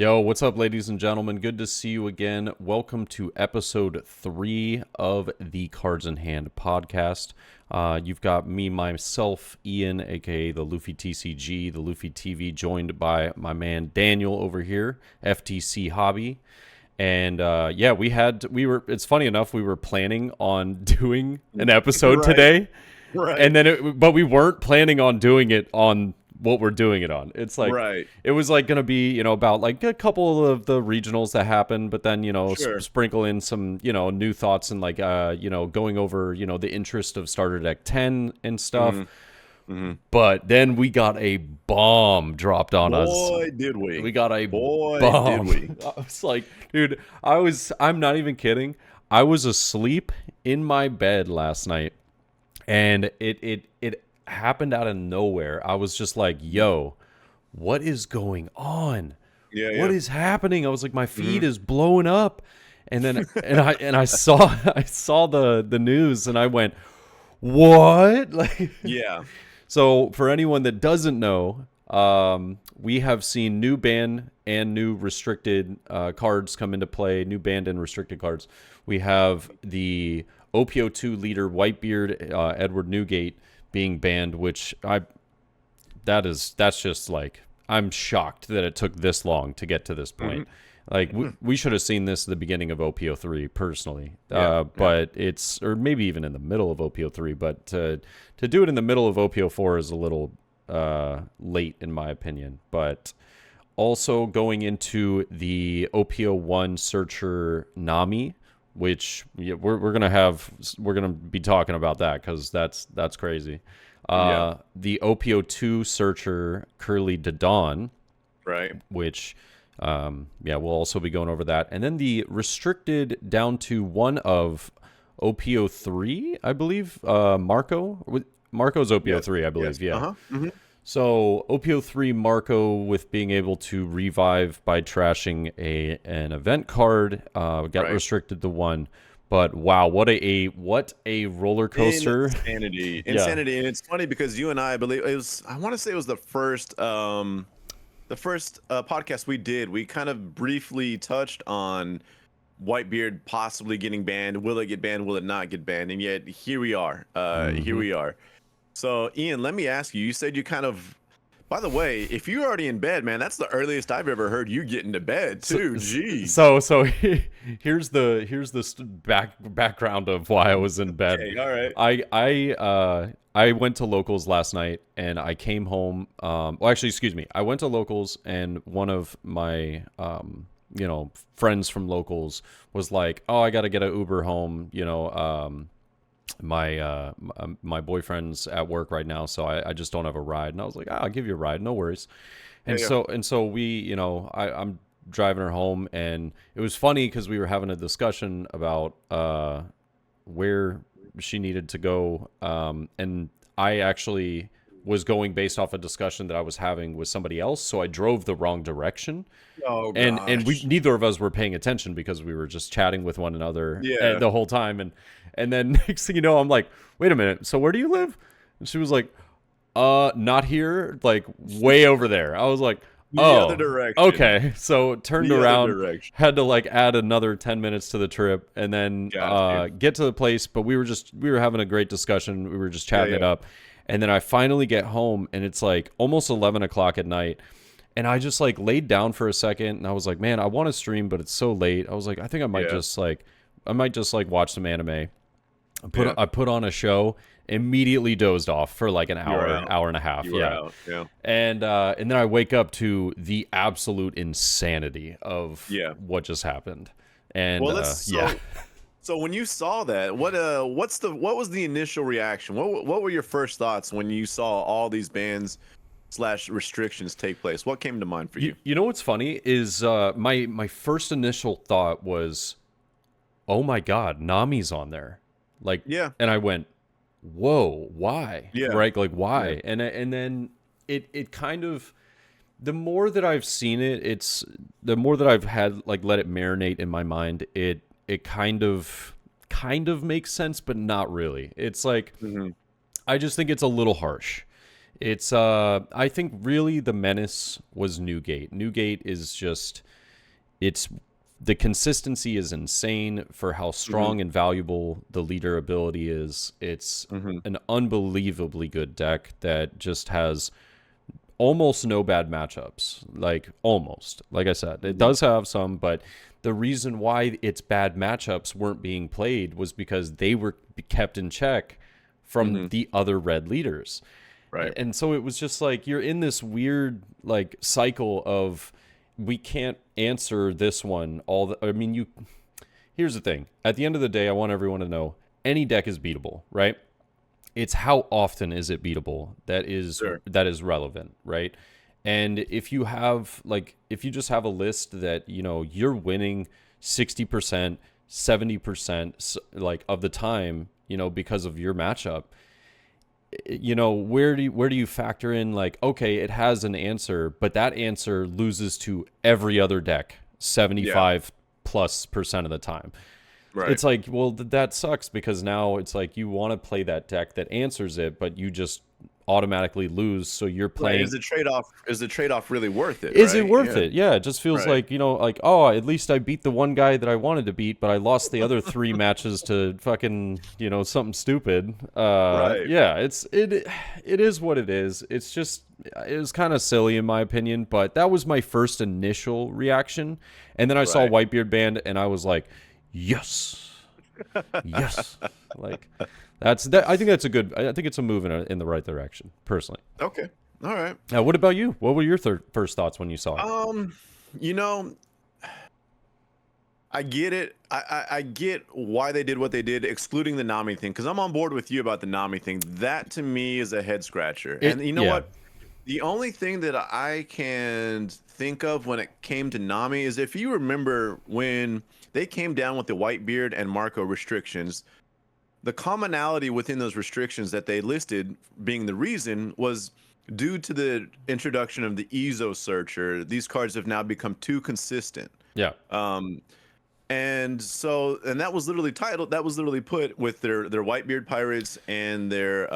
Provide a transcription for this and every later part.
Yo, what's up, ladies and gentlemen? Good to see you again. Welcome to episode 3 of the Cards in Hand podcast. You've got me, myself, Ian, aka the TCG, the Luffy TV, joined by my man Daniel over here, FTC Hobby. And it's funny enough, we were planning on doing an episode today. Right. But we weren't planning on doing it on what we're doing it on. It's like, Right. it was like going to be, about like a couple of the regionals that happened, but then, Sure. sprinkle in some, new thoughts and like, going over, the interest of Starter Deck 10 and stuff. Mm-hmm. But then we got a bomb dropped on us. Boy, did we. We got a Boy, bomb. did we. I was like, dude, I'm not even kidding. I was asleep in my bed last night and it happened out of nowhere. I was just like, yo, what is going on? What is happening? I was like, my feed is blowing up. And then I saw the news and I went, what? Like, Yeah. So for anyone that doesn't know, we have seen new banned and new restricted cards come into play, new banned and restricted cards. We have the OPO2 leader Whitebeard Edward Newgate being banned, which that's just like, I'm shocked that it took this long to get to this point. Like we should have seen this at the beginning of OPO3 personally, but it's, or maybe even in the middle of OPO3, but to do it in the middle of OPO4 is a little late in my opinion. But also going into the OPO1 searcher Nami, which we're gonna be talking about that because that's crazy. The OPO2 searcher Curly Dawn, Right. which we'll also be going over that, and then the restricted down to one of OPO3, I believe. Marco's OPO3, I believe. Yes. Yeah. So OPO3 Marco with being able to revive by trashing an event card got restricted to one. But wow, what a roller coaster! Insanity. Yeah. And it's funny because you and I believe I want to say it was the first podcast we did. We kind of briefly touched on Whitebeard possibly getting banned. Will it get banned? Will it not get banned? And yet here we are. Here we are. So, Ian, let me ask you. You said you kind of. By the way, if you're already in bed, man, that's the earliest I've ever heard you get into bed too. Jeez. So here's the background of why I was in bed. Okay, all right. I went to locals last night and I came home. I went to locals and one of my friends from locals was like, "Oh, I got to get an Uber home." My boyfriend's at work right now, so I just don't have a ride. And I was like, I'll give you a ride, no worries. And so we, I'm driving her home, and it was funny because we were having a discussion about where she needed to go, and I actually was going based off a discussion that I was having with somebody else, so I drove the wrong direction. Oh, and we neither of us were paying attention because we were just chatting with one another the whole time, and then next thing you know, I'm like, wait a minute, so where do you live? And she was like, not here, like way over there. I was like, the other direction. Okay. So turned around, had to like add another 10 minutes to the trip, and then get to the place. But we were having a great discussion. We were just chatting it up. And then I finally get home, and it's like almost 11 o'clock at night. And I just like laid down for a second, and I was like, man, I want to stream, but it's so late. I was like, I think I might just watch some anime. I put on a show, immediately dozed off for like an hour and a half. And then I wake up to the absolute insanity of what just happened. And so when you saw that, what was the initial reaction? What were your first thoughts when you saw all these bans / restrictions take place? What came to mind for you? You know what's funny is my first initial thought was, oh my God, Nami's on there. Like, and I went, whoa, why? Right? Like, why? And then it kind of, the more that I've seen it, the more that I've had like let it marinate in my mind, it kind of makes sense, but not really. It's like, I just think it's a little harsh. It's I think really the menace was Newgate. Newgate is just it's the consistency is insane for how Hmm. strong and valuable the leader ability is. It's Hmm. an unbelievably good deck that just has almost no bad matchups. Like almost. Like I said, it Hmm. does have some, but the reason why its bad matchups weren't being played was because they were kept in check from Hmm. the other red leaders. Right. And so it was just like you're in this weird like cycle of we can't answer this one all the I mean you here's the thing. At the end of the day, I want everyone to know any deck is beatable, right? It's how often is it beatable Sure. that is relevant, right? And if you just have a list that, you're winning 60%, 70% like of the time, because of your matchup, where do you factor in like, okay, it has an answer, but that answer loses to every other deck Yeah. 75+% of the time. Right. It's like, well, that sucks because now it's like you want to play that deck that answers it, but you just automatically lose. So you're Right. playing. Is the trade-off really worth it, Is it right? worth Yeah. it? Yeah, it just feels Right. like, like, oh, at least I beat the one guy that I wanted to beat, but I lost the other three matches to fucking, something stupid. Right. Yeah, it is what it is. It's just it was kind of silly in my opinion, but that was my first initial reaction. And then I saw Right. Whitebeard Band and I was like, yes. Yes. Like that's that I think that's a good I think it's a move in the right direction, personally. Okay. All right. Now, what about you? What were your first thoughts when you saw it? Um, you know, I get it. I get why they did what they did, excluding the Nami thing, because I'm on board with you about the Nami thing. That to me is a head scratcher. And you know Yeah. what? The only thing that I can think of when it came to Nami is if you remember when they came down with the Whitebeard and Marco restrictions, the commonality within those restrictions that they listed being the reason was due to the introduction of the EZO searcher. These cards have now become too consistent. Yeah. Um, and that was literally titled, that was literally put with their Whitebeard pirates and their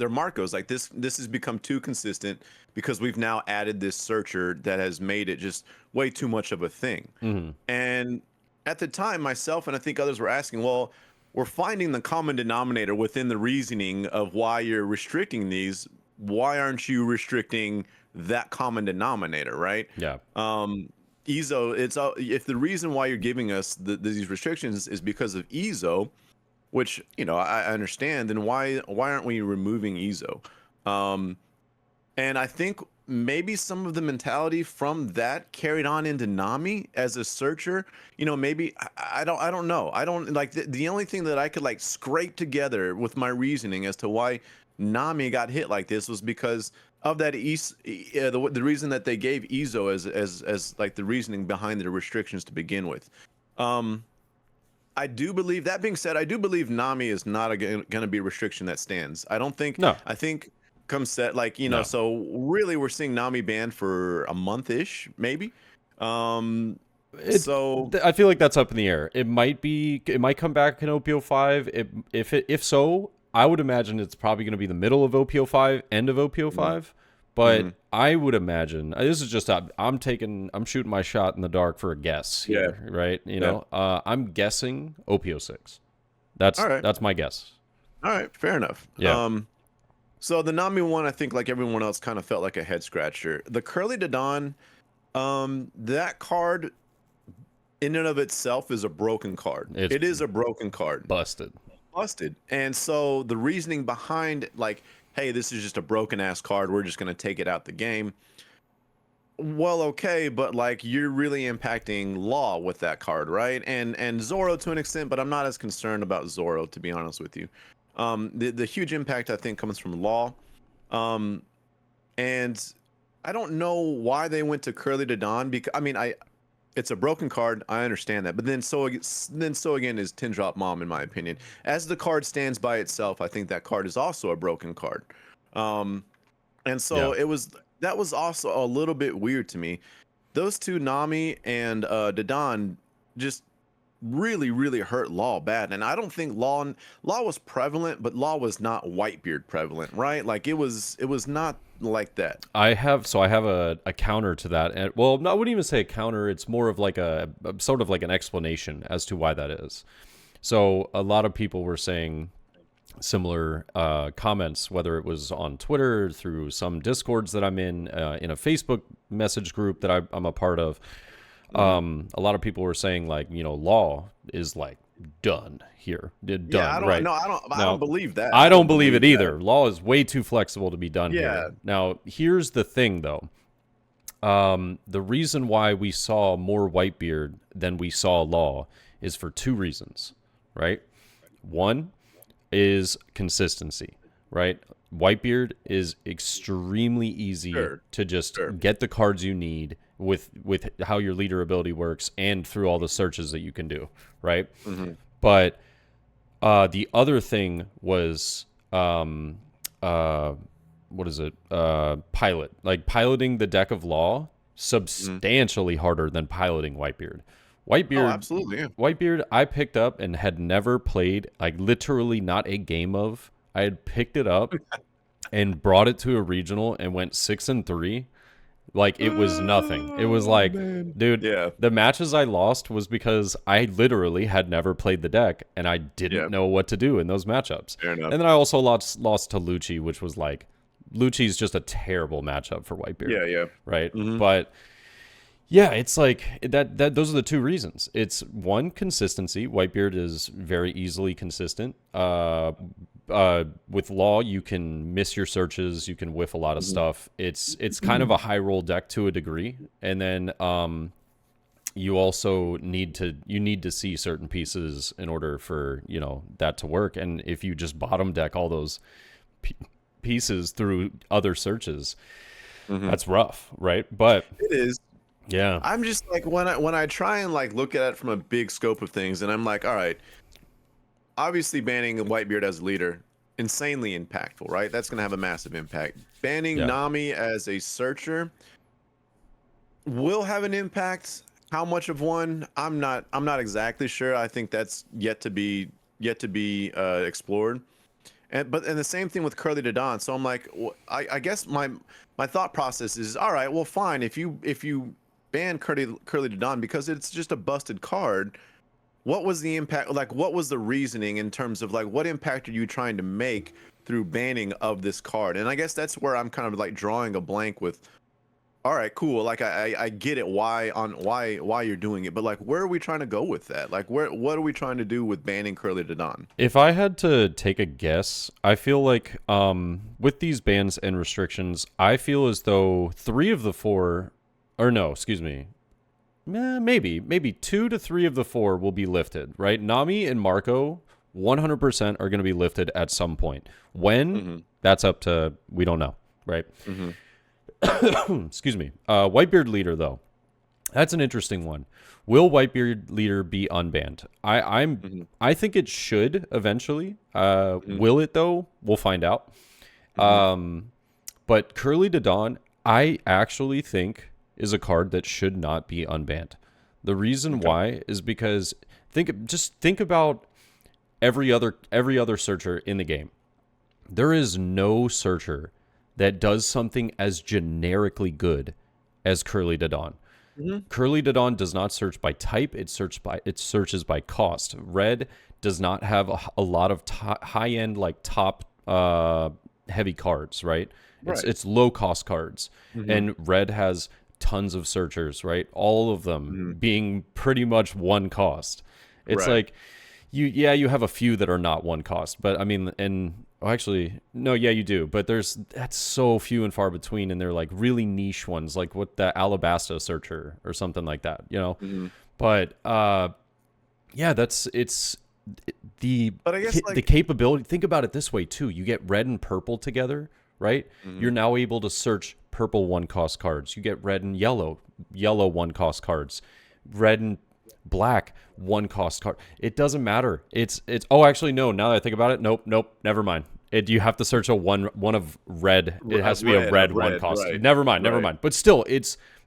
Marcos. Like this has become too consistent because we've now added this searcher that has made it just way too much of a thing. Hmm. And at the time, myself and I think others were asking, well, we're finding the common denominator within the reasoning of why you're restricting these. Why aren't you restricting that common denominator, right? Yeah. EZO, if the reason why you're giving us these restrictions is because of EZO, which I understand, then why aren't we removing EZO? Um, and I think maybe some of the mentality from that carried on into Nami as a searcher. Maybe I don't know. I don't like the only thing that I could like scrape together with my reasoning as to why Nami got hit like this was because of that the reason that they gave EZO as like the reasoning behind the restrictions to begin with. Um, I do believe that being said, I do believe Nami is not going to be a restriction that stands. I don't think. No. I think come set like No. so really we're seeing Nami banned for a month ish maybe. Um, so I feel like that's up in the air. It might come back in OPO 5. If so, I would imagine it's probably going to be the middle of OPO 5, end of OPO mhm, 5. But mhm, I would imagine this is just I'm shooting my shot in the dark for a guess yeah, here, right? yeah. I'm guessing OPO 6. All right, That's my guess. all right, fair enough. Yeah. So the Nami one, I think like everyone else, kind of felt like a head scratcher. The Curly de Dawn, that card in and of itself is a broken card. It's It is a broken card. busted. Busted. And so the reasoning behind like, hey, this is just a broken ass card. We're just gonna take it out the game. Well, okay, but like you're really impacting Law with that card, right? And Zoro to an extent, but I'm not as concerned about Zoro to be honest with you. The huge impact I think comes from Law. Um, and I don't know why they went to Curly to Dawn because I mean it's a broken card. I understand that, but so again is Tin Drop Mom in my opinion. As the card stands by itself, I think that card is also a broken card. Um, and so Yeah. that was also a little bit weird to me. Those two, Nami and Dadan, just really, really hurt Law bad. And I don't think Law was prevalent, but Law was not Whitebeard prevalent, right? Like it was not like that. I have a counter to that, and well, no, I wouldn't even say a counter. It's more of like a sort of like an explanation as to why that is. So a lot of people were saying similar comments, whether it was on Twitter, through some Discords that I'm in a Facebook message group that I'm a part of. A lot of people were saying like, Law is like done here, done, Yeah, right? I don't believe that. I don't believe it either. Law is way too flexible to be done Yeah. here. Now, here's the thing though. The reason why we saw more Whitebeard than we saw Law is for two reasons, right? One is consistency, right? Whitebeard is extremely easy to just get the cards you need with how your leader ability works and through all the searches that you can do, right? But the other thing was what is it? Pilot. Like piloting the deck of Law substantially harder than piloting Whitebeard. Whitebeard, absolutely. Yeah. Whitebeard, I picked up and had never played, like literally not a game of. I had picked it up and brought it to a regional and went 6-3. Like it was nothing. It was like, dude, the matches I lost was because I literally had never played the deck and I didn't know what to do in those matchups. Fair enough. And then I also lost to Lucci, which was like, Lucci's just a terrible matchup for Whitebeard. Yeah. Right. But yeah, it's like that those are the two reasons. It's one, consistency. Whitebeard is very easily consistent. With Law, you can miss your searches, you can whiff a lot of stuff. It's kind of a high roll deck to a degree. And then you also need to see certain pieces in order for, that to work. And if you just bottom deck all those pieces through other searches, that's rough, right? But it is. Yeah. I'm just like when I try and like look at it from a big scope of things, and I'm like, all right, obviously banning Whitebeard as a leader, insanely impactful, right? That's gonna have a massive impact. Banning Nami as a searcher will have an impact. How much of one? I'm not exactly sure. I think that's yet to be explored. And the same thing with Curly Dodon. So I'm like, I guess my thought process is, all right, well, fine. If you ban Curly Dodon because it's just a busted card, what was the impact? Like, what was the reasoning in terms of like what impact are you trying to make through banning of this card? And I guess that's where I'm kind of like drawing a blank with. All right, cool. Like I get it why you're doing it, but like where are we trying to go with that? Like what are we trying to do with banning Curly Dodon? If I had to take a guess, I feel like with these bans and restrictions, I feel as though 3 of the 4, or no, excuse me, maybe 2 to 3 of the 4 will be lifted, right? Nami and Marco 100% are going to be lifted at some point. When? That's up to, we don't know, right? Excuse me. Whitebeard leader, though. That's an interesting one. Will Whitebeard leader be unbanned? I think it should eventually. Will it, though? We'll find out. But Curly Dodon, I actually think is a card that should not be unbanned. The reason why is because think about every other searcher in the game. There is no searcher that does something as generically good as Curly Dodon. Curly Dodon does not search by type; it searches by cost. Red does not have a lot of high end, like top heavy cards, right? It's low cost cards, and Red has tons of searchers, right? All of them being pretty much one cost. It's like you have a few that are not one cost, but I mean, actually, no, yeah, you do. But that's so few and far between, and they're like really niche ones, like what the Alabasta searcher or something like that, But yeah, the capability. Think about it this way too: you get red and purple together, right? You're now able to search purple 1-cost cards. You get red and yellow 1-cost cards, red and black 1-cost card. It doesn't matter. It's oh, actually no, now that I think about it, nope, never mind. You have to search a one of red. It has to be a red 1-cost. Right. Never mind. But still,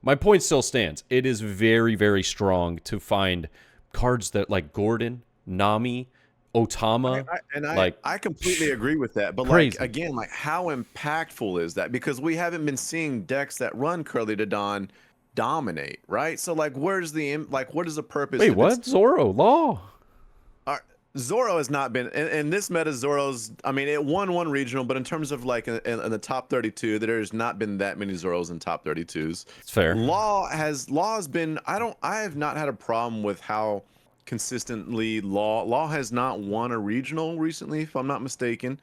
my point still stands. It is very, very strong to find cards that like Gordon, Nami, Otama, like I completely agree with that. But like crazy. again, like how impactful is that? Because we haven't been seeing decks that run Curly to Dawn dominate, right? So like where's the like what is the purpose Wait, if it's what? Zoro, Law. Zoro has not been in this meta. Zoro's, I mean, it won one regional, but in terms of like in the top 32, there's not been that many Zoros in top 32s. It's fair. Law has been. I have not had a problem with how consistently Law has not won a regional recently, if I'm not mistaken.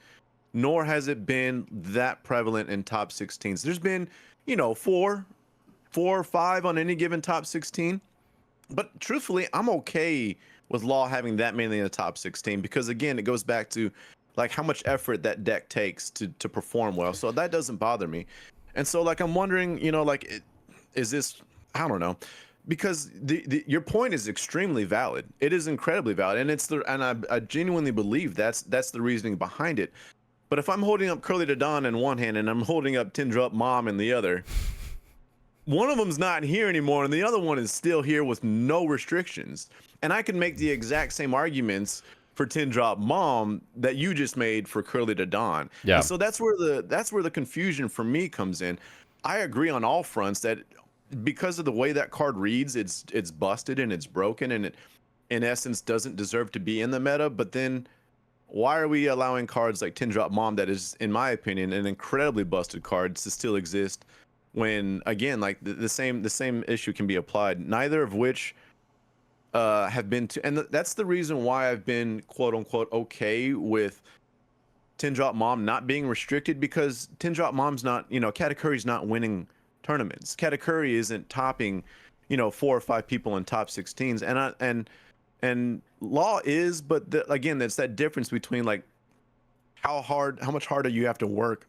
Nor has it been that prevalent in top 16s. There's been, four or five on any given top 16. But truthfully, I'm okay with Law having that many in the top 16 because again, it goes back to like how much effort that deck takes to perform well. So that doesn't bother me. And so like I'm wondering, is this, I don't know, because your point is extremely valid. It is incredibly valid, and I genuinely believe that's the reasoning behind it. But if I'm holding up Curly to Dawn in one hand and I'm holding up Tindrup Mom in the other, one of them's not here anymore and the other one is still here with no restrictions. And I can make the exact same arguments for Tin Drop Mom that you just made for Curly to Dawn. Yeah. And so that's where the confusion for me comes in. I agree on all fronts that because of the way that card reads, it's busted and it's broken and it in essence doesn't deserve to be in the meta. But then why are we allowing cards like Tin Drop Mom, that is, in my opinion, an incredibly busted card, to still exist? When again, like the same issue can be applied, neither of which have been to, and that's the reason why I've been quote unquote okay with Tin Drop Mom not being restricted, because Tin Drop Mom's not, Katakuri's not winning tournaments. Katakuri isn't topping, 4 or 5 people in top 16s, and Law is, but again, that's that difference between like how much harder you have to work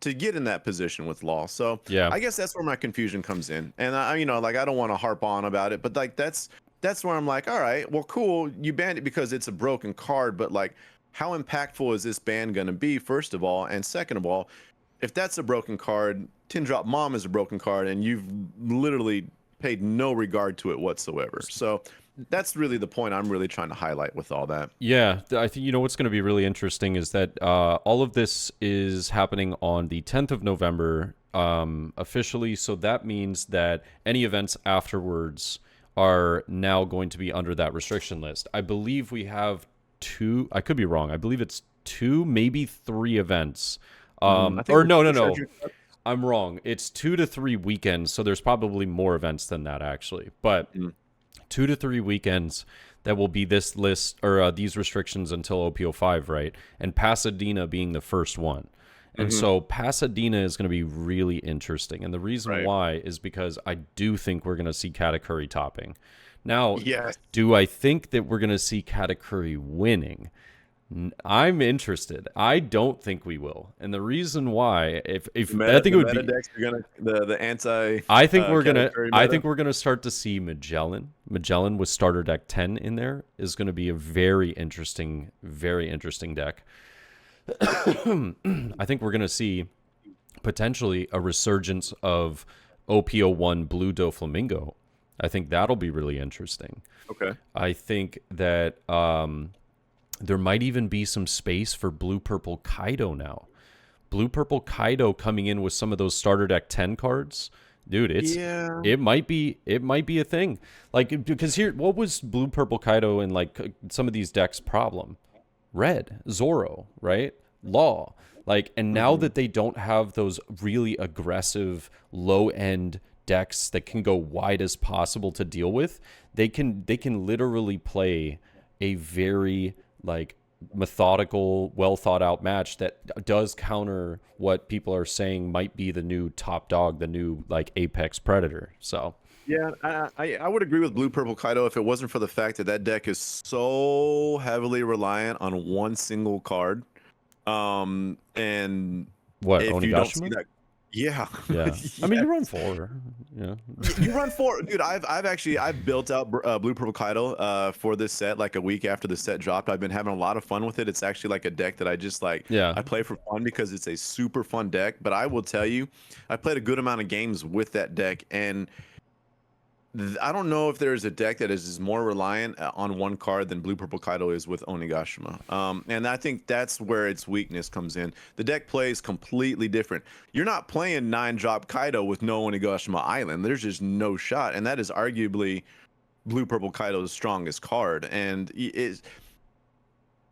to get in that position with Law. So Yeah. I guess that's where my confusion comes in. And I don't want to harp on about it, but like that's where I'm like, all right, well, cool, you banned it because it's a broken card, but like, how impactful is this ban going to be, first of all? And second of all, if that's a broken card, Tin Drop Mom is a broken card, and you've literally paid no regard to it whatsoever. So that's really the point I'm really trying to highlight with all that. Yeah, I think what's going to be really interesting is that all of this is happening on the 10th of November officially, so that means that any events afterwards are now going to be under that restriction list. I believe we have 2, I could be wrong, I believe it's 2, maybe 3 events. Or no, I'm wrong. It's 2 to 3 weekends, so there's probably more events than that actually. But 2 to 3 weekends that will be this list or these restrictions until OPO5, right? And Pasadena being the first one. And so Pasadena is going to be really interesting. And the reason why is because I do think we're going to see Katakuri topping. Now, do I think that we're going to see Katakuri winning? I'm interested. I don't think we will, and the reason why, if I think it would be, decks are gonna, the anti. I think we're gonna start to see Magellan. Magellan with starter deck 10 in there is going to be a very interesting deck. I think we're going to see potentially a resurgence of OPO1 Blue Doflamingo. I think that'll be really interesting. Okay. I think that there might even be some space for Blue Purple Kaido now. Blue Purple Kaido coming in with some of those starter deck 10 cards. Dude, it might be a thing. Like, because here, what was Blue Purple Kaido in like some of these decks' problem? Red, Zoro, right? Law. Like, and now that they don't have those really aggressive low end decks that can go wide as possible to deal with, they can literally play a very like methodical, well thought out match that does counter what people are saying might be the new top dog, the new like apex predator. So yeah, I would agree with Blue Purple Kaido if it wasn't for the fact that deck is so heavily reliant on one single card. And what, if you don't see that, yeah. I mean, you run 4. Yeah, you run 4, dude. I've built out Blue Purple Kaido for this set like a week after the set dropped. I've been having a lot of fun with it. It's actually like a deck that I just like. Yeah. I play for fun because it's a super fun deck. But I will tell you, I played a good amount of games with that deck, and I don't know if there's a deck that is more reliant on one card than Blue Purple Kaido is with Onigashima. And I think that's where its weakness comes in. The deck plays completely different. You're not playing 9-drop Kaido with no Onigashima Island. There's just no shot. And that is arguably Blue Purple Kaido's strongest card. And is.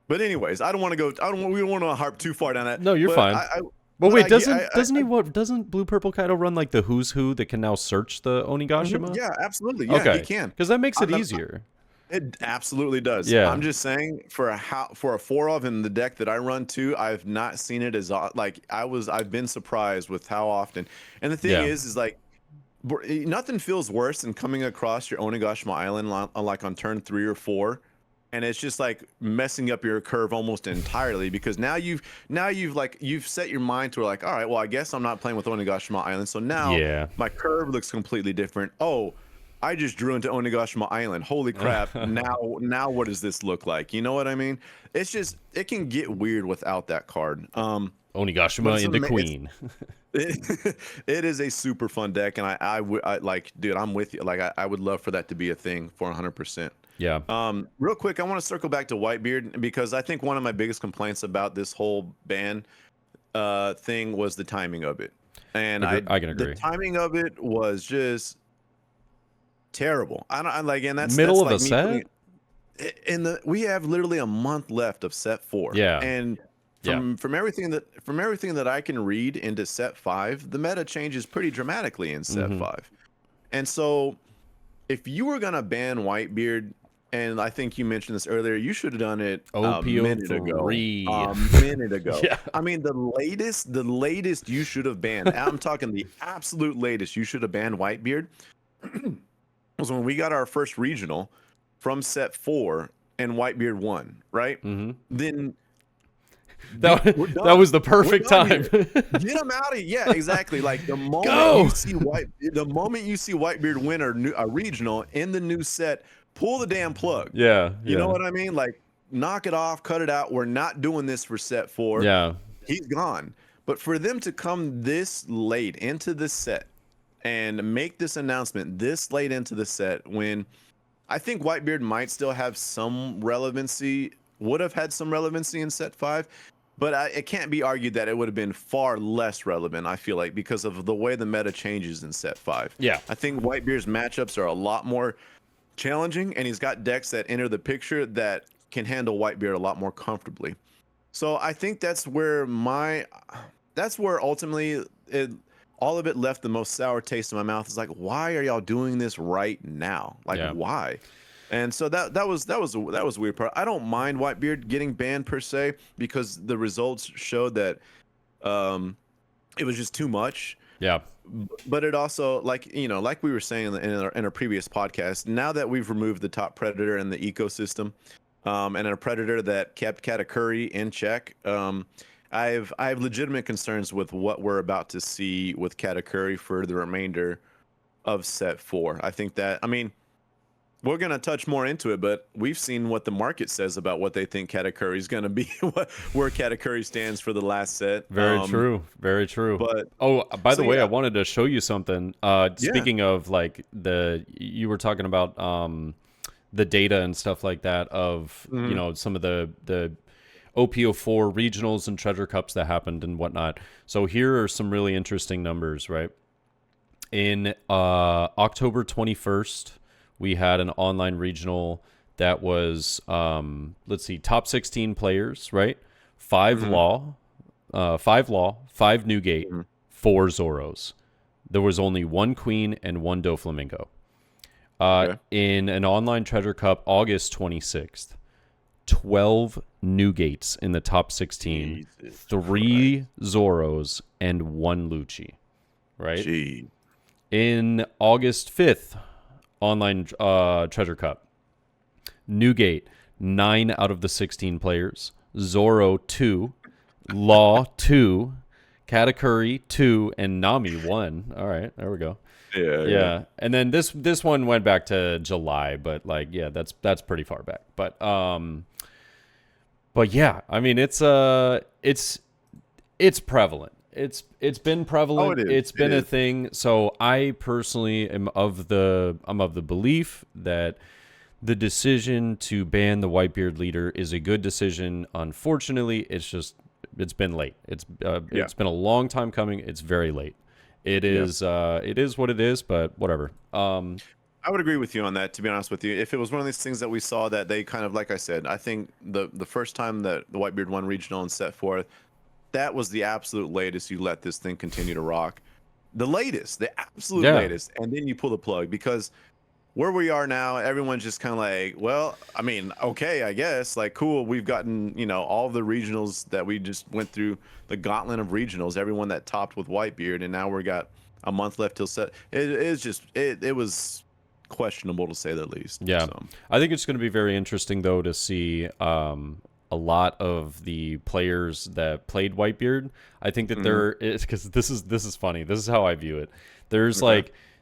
But anyways, I don't want to go. We don't want to harp too far down that. No, you're but fine. But wait, doesn't Blue Purple Kaido run like the who's who that can now search the Onigashima? Yeah, absolutely. Yeah, he can. Because that makes it easier. It absolutely does. Yeah. I'm just saying for a 4-of in the deck that I run too, I've not seen it as like I've been surprised with how often. And the thing is like nothing feels worse than coming across your Onigashima Island like on turn 3 or 4. And it's just like messing up your curve almost entirely because now you've set your mind to like, all right, well, I guess I'm not playing with Onigashima Island. So now my curve looks completely different. Oh, I just drew into Onigashima Island. Holy crap. now what does this look like? You know what I mean? It's just, it can get weird without that card. Onigashima into Queen. It is a super fun deck. And I like, dude, I'm with you. Like, I would love for that to be a thing for 100%. Yeah. Real quick, I want to circle back to Whitebeard because I think one of my biggest complaints about this whole ban thing was the timing of it. And I can agree. The timing of it was just terrible. And that's middle of like the set. We have literally a month left of set 4. Yeah. And from everything that I can read into set 5, the meta changes pretty dramatically in set 5. And so if you were gonna ban Whitebeard, and I think you mentioned this earlier, you should have done it a minute ago. Yeah. I mean, the latest you should have banned. I'm talking the absolute latest you should have banned Whitebeard was when we got our first regional from set 4 and Whitebeard won, right? Then that was the perfect time. Get him out of here. Yeah, exactly. Like the moment you see Whitebeard win a regional in the new set, pull the damn plug. Yeah. You know what I mean? Like knock it off, cut it out. We're not doing this for set 4. Yeah. He's gone. But for them to come this late into the set and make this announcement this late into the set when I think Whitebeard might still have some relevancy, would have had some relevancy in set 5. But it can't be argued that it would have been far less relevant, I feel like, because of the way the meta changes in set 5. Yeah. I think Whitebeard's matchups are a lot more challenging, and he's got decks that enter the picture that can handle Whitebeard a lot more comfortably. So I think that's where ultimately all of it left the most sour taste in my mouth. It's like, why are y'all doing this right now? Like, why? And so that was a weird part. I don't mind Whitebeard getting banned per se because the results showed that it was just too much. Yeah. But it also, like we were saying in our previous podcast, now that we've removed the top predator in the ecosystem, and a predator that kept Katakuri in check, I have legitimate concerns with what we're about to see with Katakuri for the remainder of set 4. I think that, I mean, we're going to touch more into it, but we've seen what the market says about what they think Katakuri is going to be, where Katakuri stands for the last set. Very true. Very true. But by the way, I wanted to show you something. Speaking of like you were talking about the data and stuff like that of, some of the OPO4 regionals and treasure cups that happened and whatnot. So here are some really interesting numbers, right? In October 21st, we had an online regional that was, top 16 players, right? 5 Law, 5 Newgate, 4 Zoros. There was only 1 Queen and 1 Doflamingo. In an online treasure cup, August 26th, 12 Newgates in the top 16, 3 Zoros, and 1 Lucci, right? Gee. In August 5th, online treasure cup, Newgate 9 out of the 16 players, Zoro 2, Law 2, Katakuri 2, and Nami 1. All right, there we go. Yeah. And then this one went back to July, but that's pretty far back. But yeah, I mean it's prevalent. it's been prevalent. it is. It's It been a is. thing. So I personally am of the belief that the decision to ban the Whitebeard leader is a good decision. Unfortunately, it's been late. Yeah. It's been a long time coming. It's very late. Yeah. It is what it is, but whatever. I would agree with you on that, to be honest with you. If it was one of these things that we saw that they kind of, like I said, I think the first time that the Whitebeard won regional and set forth, that was the absolute latest you let this thing continue to rock. The latest, the absolute Yeah. latest. And then you pull the plug because where we are now, everyone's just kind of like, well, I mean, okay, I guess, like, cool. We've gotten, all the regionals that we just went through, the gauntlet of regionals, everyone that topped with Whitebeard, and now we got a month left till set. It is just, it was questionable to say the least. Yeah. So I think it's going to be very interesting, though, to see a lot of the players that played Whitebeard. I think that there is, because this is funny. This is how I view it. There's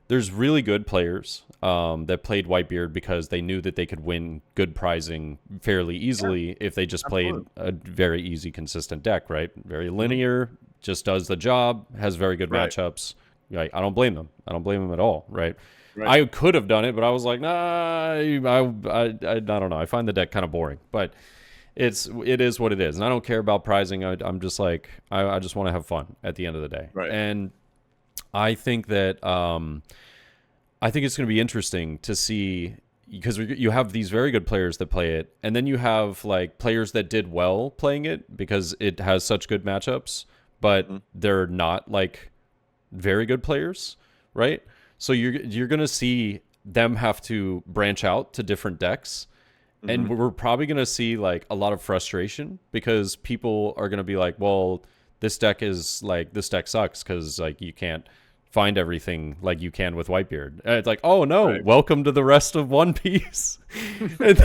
there's really good players that played Whitebeard because they knew that they could win good prizing fairly easily if they just played a very easy, consistent deck, right? Very linear, just does the job, has very good matchups. Like, I don't blame them. I don't blame them at all, right? I could have done it, but I was like, nah, I don't know. I find the deck kind of boring, but it is what it is, and I don't care about prizing. I'm just like, I just want to have fun at the end of the day, and I think that I think it's going to be interesting to see, because you have these very good players that play it, and then you have like players that did well playing it because it has such good matchups, but they're not like very good players, right? So you're going to see them have to branch out to different decks. And we're probably going to see like a lot of frustration because people are going to be like, well, this deck sucks because like you can't find everything like you can with Whitebeard. And it's like, oh no, welcome to the rest of One Piece. and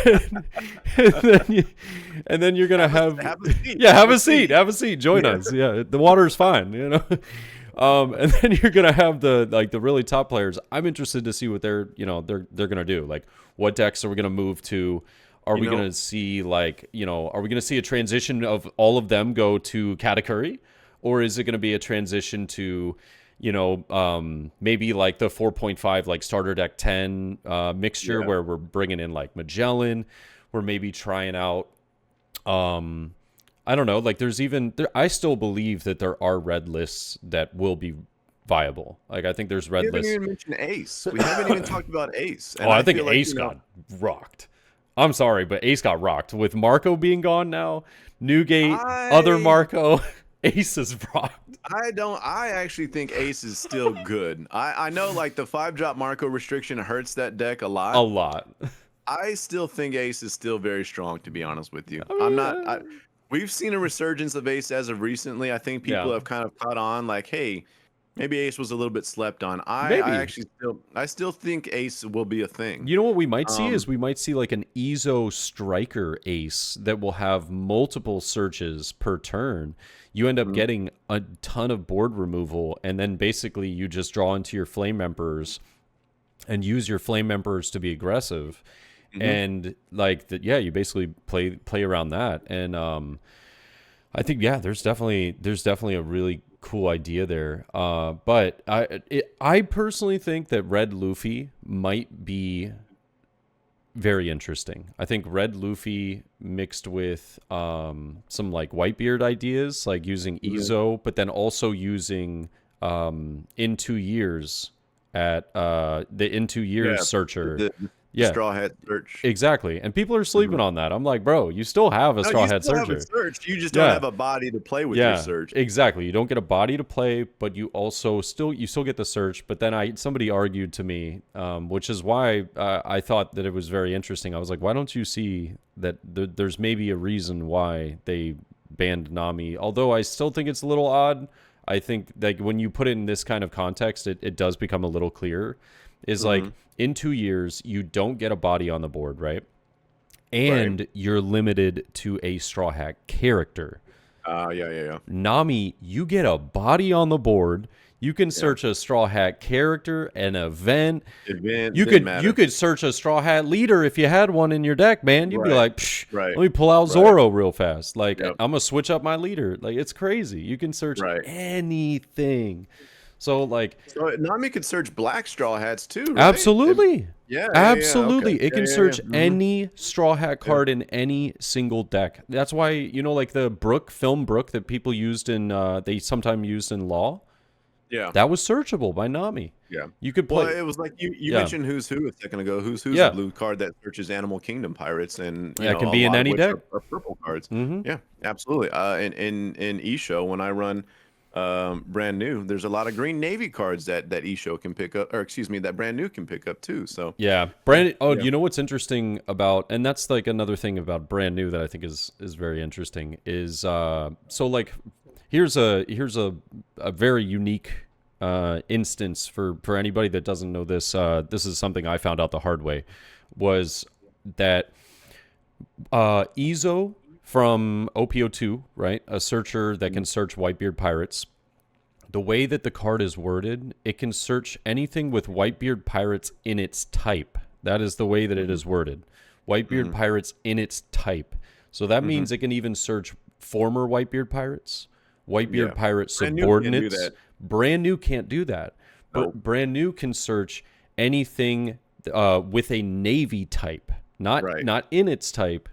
then you're going to have a seat. Have a seat. Join us. Yeah, the water's fine, and then you're gonna have the really top players. I'm interested to see what they're gonna do. Like, what decks are we gonna move to? Are we gonna see are we gonna see a transition of all of them go to Katakuri, or is it gonna be a transition to maybe like the 4.5 like starter deck 10 mixture where we're bringing in like Magellan, we're maybe trying out I don't know. Like, I still believe that there are red lists that will be viable. Like, I think there's red lists. We haven't even mentioned Ace. We haven't even talked about Ace. And I think Ace got rocked. I'm sorry, but Ace got rocked. With Marco being gone now, Newgate, other Marco, Ace is rocked. I actually think Ace is still good. I know like the 5-drop Marco restriction hurts that deck a lot. A lot. I still think Ace is still very strong, to be honest with you. I'm not. We've seen a resurgence of Ace as of recently. I think people have kind of caught on, like, hey, maybe Ace was a little bit slept on. I still think Ace will be a thing. You know what we might see is we might see like an Ezo striker Ace that will have multiple searches per turn. You end up getting a ton of board removal, and then basically you just draw into your Flame Emperors and use your Flame Emperors to be aggressive. And like you basically play around that, and I think there's definitely a really cool idea there. But I personally think that Red Luffy might be very interesting. I think Red Luffy mixed with some like Whitebeard ideas, like using Ezo, but then also using in 2 years at the in 2 years searcher. Straw Hat Search. Exactly. And people are sleeping on that. I'm like, bro, you still have a Straw Hat Searcher. You just don't have a body to play with your search. Exactly. You don't get a body to play, but you also still get the search. But then somebody argued to me, which is why I thought that it was very interesting. I was like, why don't you see that there's maybe a reason why they banned Nami? Although I still think it's a little odd. I think like when you put it in this kind of context, it does become a little clearer. Is like in 2 years, you don't get a body on the board, right? And you're limited to a Straw Hat character. Yeah. Nami, you get a body on the board. You can search a Straw Hat character, an event. Event You didn't could matter. you could search a Straw Hat leader if you had one in your deck, man. You'd be Right. like, Psh, Right. let me pull out Right. Zorro real fast. Like, Yep. I'm gonna switch up my leader. Like, it's crazy. You can search Right. anything. So like, So Nami could search black Straw Hats too, right? absolutely. Yeah. Absolutely. Okay. It can search any Straw Hat card in any single deck. That's why, like the film Brook that people used in, they sometimes used in Law, Yeah. that was searchable by Nami. Yeah. You could Well, play. it was like you Yeah. mentioned Who's Who a second ago. Who's Who's Yeah. a blue card that searches Animal Kingdom pirates, and Yeah, it can a be in lot of any which deck. are purple cards. Mhm. Yeah, absolutely. In eShow, when I run brand new, there's a lot of green navy cards that eShow can pick up, or excuse me, that brand new can pick up too. So Yeah. Brand Yeah. You know what's interesting about, and that's like another thing about brand new that I think is very interesting is so like here's a very unique instance for anybody that doesn't know this. This is something I found out the hard way, was that Ezo from OPO2, right? A searcher that can search Whitebeard pirates. The way that the card is worded, it can search anything with Whitebeard pirates in its type. That is the way that it is worded. Whitebeard pirates in its type. So that means it can even search former Whitebeard pirates, Whitebeard Yeah. pirate Brand new can't do subordinates. that. Brand new can't do that. Nope. Brand new can search anything with a navy type, not in its type,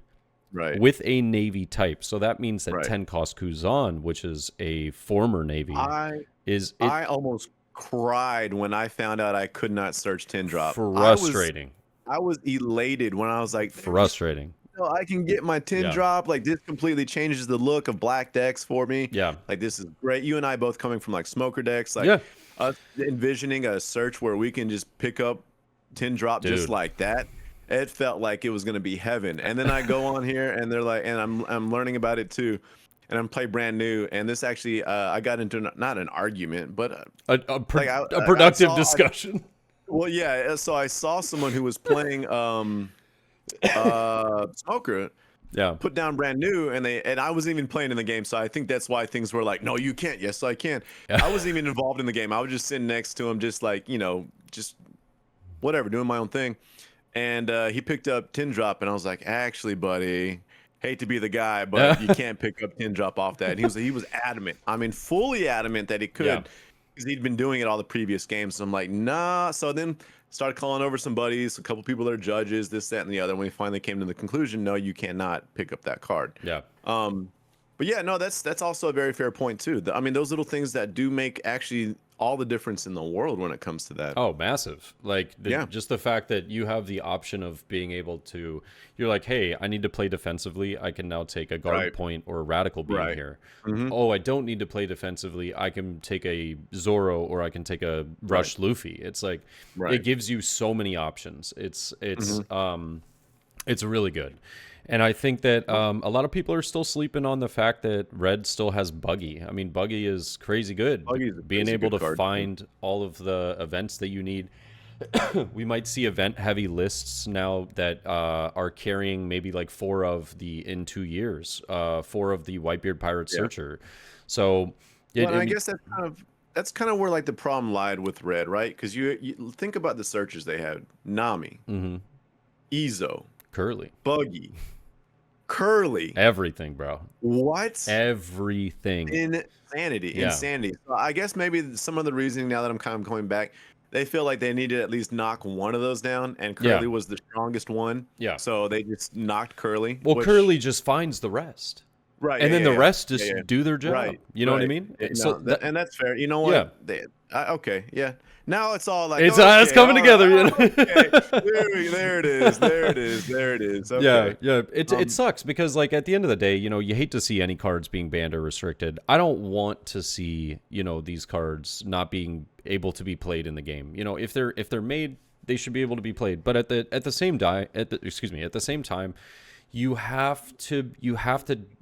right. with a navy type. So that means that Right. Tenkos Kuzan, which is a former navy, I almost cried when I found out I could not search 10 drop. frustrating. I was elated when I was like, Frustrating. I can get my 10 Yeah. drop. Like, this completely changes the look of black decks for me. Yeah. Like, this is great. You and I both coming from like smoker decks. Like, Yeah. us envisioning a search where we can just pick up 10 drop just Dude. like that. It felt like it was going to be heaven. And then I go on here and they're like, and I'm learning about it too. And I'm playing brand new. And this actually, I got into not an argument, but A I productive saw- discussion. well, yeah. So I saw someone who was playing smoker Yeah. put down brand new, and I wasn't even playing in the game, so I think that's why things were like, no, you can't. Yes, I can. I wasn't even involved in the game. I was just sitting next to him, just like, just whatever, doing my own thing. And he picked up 10 drop, and I was like, actually, buddy, hate to be the guy, but you can't pick up 10 drop off that. And he was adamant. I mean, fully adamant that he could. Yeah. Because he'd been doing it all the previous games. So I'm like, nah. So then started calling over some buddies, a couple people that are judges, this, that, and the other. And we finally came to the conclusion, no, you cannot pick up that card. Yeah. But yeah, no, that's also a very fair point too. I mean, those little things that do make actually all the difference in the world when it comes to that. Oh, massive. Like, Yeah. just the fact that you have the option of being able to, you're like, hey, I need to play defensively. I can now take a guard Right. point or a radical beam Right. here. Mhm. Oh, I don't need to play defensively. I can take a Zoro or I can take a Rush Luffy. It's like, Right. it gives you so many options. It's really good. And I think that a lot of people are still sleeping on the fact that Red still has Buggy. I mean, Buggy is crazy good. Buggy's a Being crazy able good to card, find all of the events that you need. We might see event-heavy lists now that are carrying maybe like 4 of the in 2 years, 4 of the Whitebeard Pirate Searcher. So, Well, I guess that's kind of where like the problem lied with Red, right? Because you think about the searches they had: Nami, Ezo, Curly, Buggy, Curly. everything, bro, What? everything. Insanity. Yeah. Insanity. So I guess maybe some of the reasoning now that I'm kind of going back, they feel like they needed to at least knock one of those down, and Curly was the strongest one. Yeah. So they just knocked Curly. Well, which- Curly just finds the rest. Right. And yeah, then the yeah, rest yeah, just yeah. do their job. Right. You know what I right. mean? Yeah, So no, that- and that's fair. You know what? Yeah. Okay. Yeah. Now it's all like It's okay, coming all together, you know? okay. There it is. There it is. Okay. Yeah. It sucks because, like, at the end of the day, you hate to see any cards being banned or restricted. I don't want to see, these cards not being able to be played in the game. If they're made, they should be able to be played. But at the same time, you have to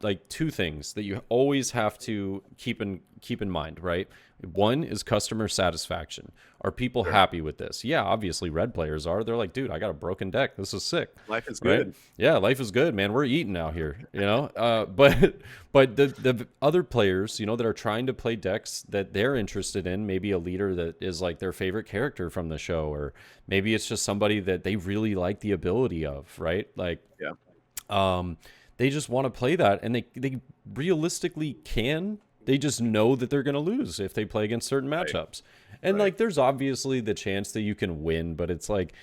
like two things that you always have to keep in mind, right? One is customer satisfaction. Are people happy with this? Yeah, obviously red players are. They're like, dude, I got a broken deck. This is sick. Life is Right? good. Yeah, life is good, man. We're eating out here, but the other players, that are trying to play decks that they're interested in, maybe a leader that is like their favorite character from the show, or maybe it's just somebody that they really like the ability of, right? Like, Yeah. they just want to play that, and they realistically can. They just know that they're going to lose if they play against certain matchups. And like, there's obviously the chance that you can win, but it's like,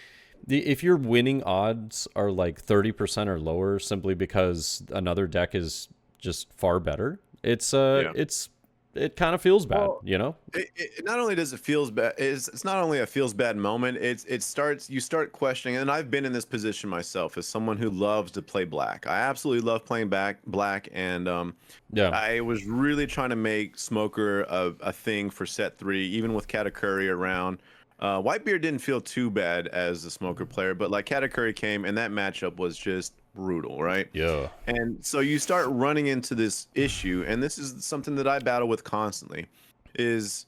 if your winning odds are like 30% or lower simply because another deck is just far better, it kind of feels bad, It not only does it feels bad, it's not only a feels bad moment. You start questioning, and I've been in this position myself as someone who loves to play black. I absolutely love playing black, and Yeah. I was really trying to make Smoker a thing for set 3, even with Katakuri around. Whitebeard didn't feel too bad as a Smoker player, but like Katakuri came, and that matchup was just brutal, right? Yeah. And so you start running into this issue, and this is something that I battle with constantly, is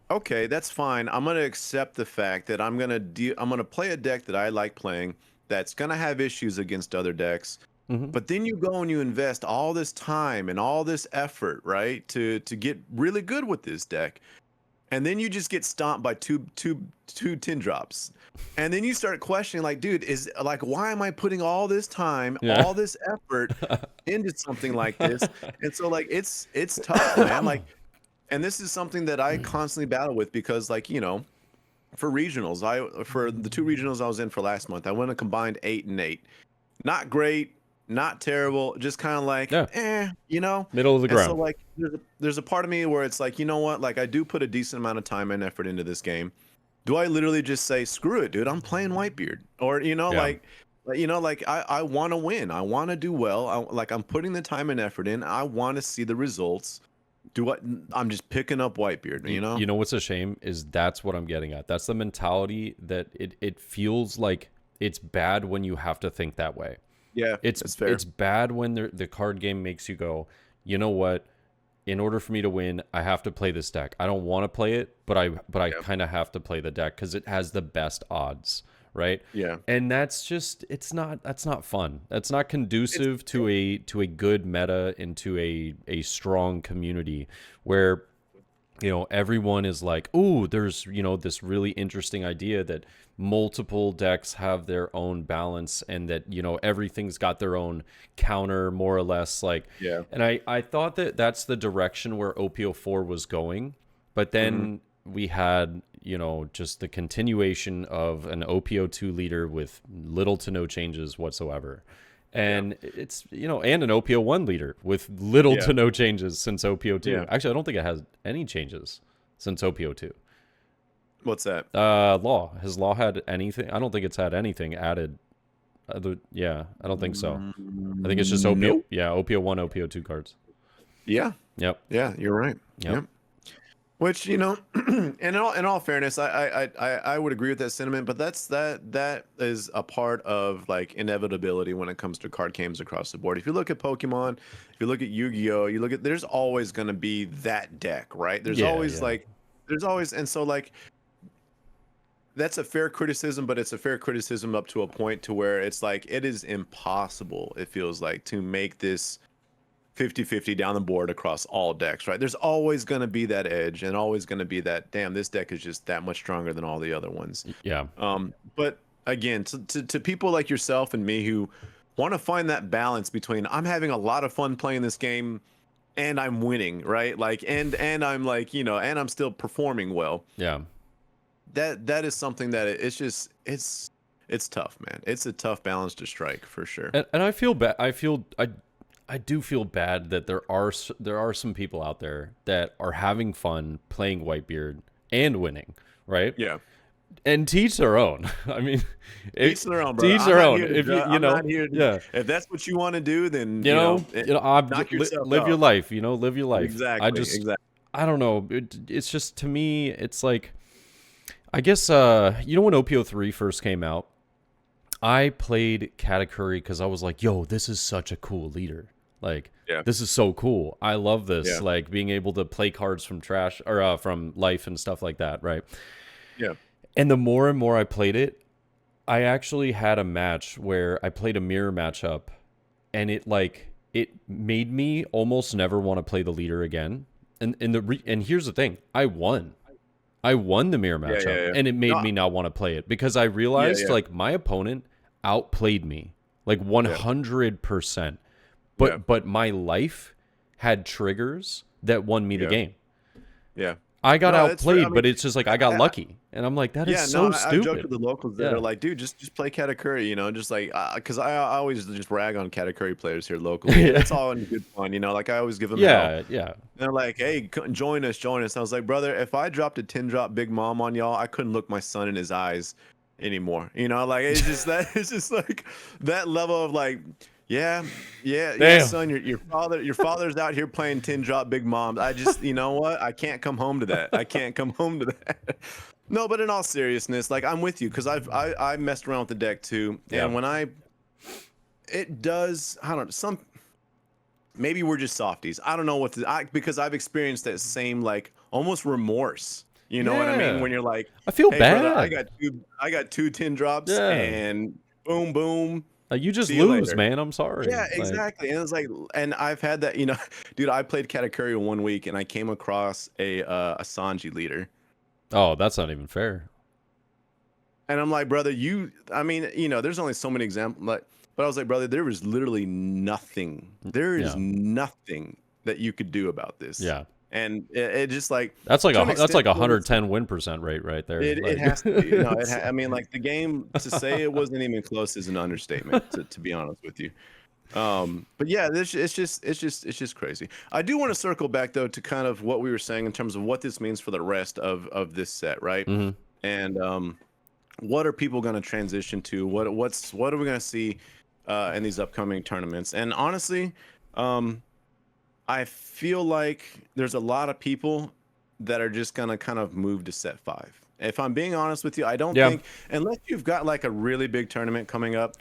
okay, that's fine. I'm going to accept the fact that I'm going to play a deck that I like playing that's going to have issues against other decks. But then you go and you invest all this time and all this effort, right, to get really good with this deck. And then you just get stomped by two 10 drops. And then you start questioning, like, dude, why am I putting all this time, all this effort into something like this? And so like, it's tough, man. Like, and this is something that I constantly battle with, because like, for regionals, for the 2 regionals I was in for last month, I went a combined 8 and 8. Not great, not terrible, just kind of like, middle of the ground. So like, there's a part of me where it's like, you know what? Like, I do put a decent amount of time and effort into this game. Do I literally just say, screw it, dude, I'm playing Whitebeard? Or, like I want to win. I want to do well. I'm putting the time and effort in. I want to see the results. I'm just picking up Whitebeard, You know what's a shame is that's what I'm getting at. That's the mentality that it feels like it's bad when you have to think that way. Yeah, It's fair. it's bad when the card game makes you go, you know what? In order for me to win, I have to play this deck. I don't want to play it, but I kind of have to play the deck because it has the best odds, right? Yeah. And that's not fun. That's not conducive to a good meta and to a strong community where everyone is like, "Ooh, there's, this really interesting idea that multiple decks have their own balance and that, everything's got their own counter more or less." Like, Yeah. and I thought that that's the direction where OPO4 was going, but then we had, just the continuation of an OPO2 leader with little to no changes whatsoever. And it's, and an OPO1 leader with little to no changes since OPO2. Yeah. Actually, I don't think it has any changes since OPO2. What's that? Law. Has Law had anything? I don't think it's had anything added. I don't think so. I think it's just OPO. Nope. Yeah, OPO1, OPO2 cards. Yeah. Yep. Yeah, you're right. Yep. Which, in all fairness, I would agree with that sentiment, but that is a part of like inevitability when it comes to card games across the board. If you look at Pokemon, if you look at Yu-Gi-Oh, there's always going to be that deck, right? There's always, and so like, that's a fair criticism, but it's a fair criticism up to a point to where it's like, it is impossible, it feels like, to make this 50-50 down the board across all decks, right? There's always going to be that edge, and always going to be that, damn, this deck is just that much stronger than all the other ones. Yeah. But again, to people like yourself and me who want to find that balance between, I'm having a lot of fun playing this game and I'm winning, right? Like, and I'm like, and I'm still performing well. Yeah. That is something that it's tough, man. It's a tough balance to strike for sure. And I feel bad. I do feel bad that there are some people out there that are having fun playing Whitebeard and winning, right? Yeah. And teach their own. I mean, teach their own, bro. Teach their own. If if that's what you want to do, then live your life. Live your life. Exactly. I don't know. It's just, to me, it's like, I guess when OPO3 first came out, I played Katakuri because I was like, yo, this is such a cool leader. Like, Yeah. this is so cool. I love this. Yeah. Like, being able to play cards from trash or from life and stuff like that, right? Yeah. And the more and more I played it, I actually had a match where I played a mirror matchup, and it made me almost never want to play the leader again. And here's the thing, I won. I won the mirror Yeah. matchup, Yeah. Yeah. and it made No, me not want to play it because I yeah. realized Yeah. like my opponent outplayed me like Yeah. 100%. Yeah. But my life had triggers that won me the Yeah. game. Yeah. I got No, it's. I outplayed, mean, but it's just like I got lucky, and I'm like, that is yeah, no, so I've joked stupid. with the locals that Yeah, are like, dude, just play Katakuri, you know, just like, because I always just rag on Katakuri players here locally. And it's all in good fun, you know, like I always give them hell. yeah, yeah. And they're like, hey, join us, join us. I was like, brother, if I dropped a 10 drop Big Mom on y'all, I couldn't look my son in his eyes anymore. You know, like it's just that, it's just like that level of like, yeah, Damn. son, your father's out here playing 10 drop Big Moms. I just, you know what? I can't come home to that. I can't come home to that. No, but in all seriousness, like I'm with you because I messed around with the deck too, Yeah. and it does, I don't know, maybe we're just softies. I don't know what because I've experienced that same like almost remorse. You know what I mean? Yeah. When you're like, I feel hey, bad. brother, I got two 10 drops, Yeah. and boom, boom. You just See you lose, later. man. I'm sorry. Yeah, Like, exactly. And it's like, and I've had that, you know, dude. I played Katakuri 1 week, and I came across a Sanji leader, oh, that's not even fair. and I'm like, brother, I mean, you know, there's only so many examples, like, but I was like, brother, there was literally nothing. There is Yeah. nothing that you could do about this. Yeah. And it just like That's like to an that's extent, like it was- 110 win percent rate right there. It Like, has to be. You know, I mean, like the game, to say it wasn't even close is an understatement. To be honest with you. But yeah, it's just crazy. I do want to circle back though to kind of what we were saying in terms of what this means for the rest of this set, right? Mhm. And what are people going to transition to? What are we going to see in these upcoming tournaments? And honestly, I feel like there's a lot of people that are just going to kind of move to set 5. If I'm being honest with you, I don't think, unless you've got like a really big tournament coming up,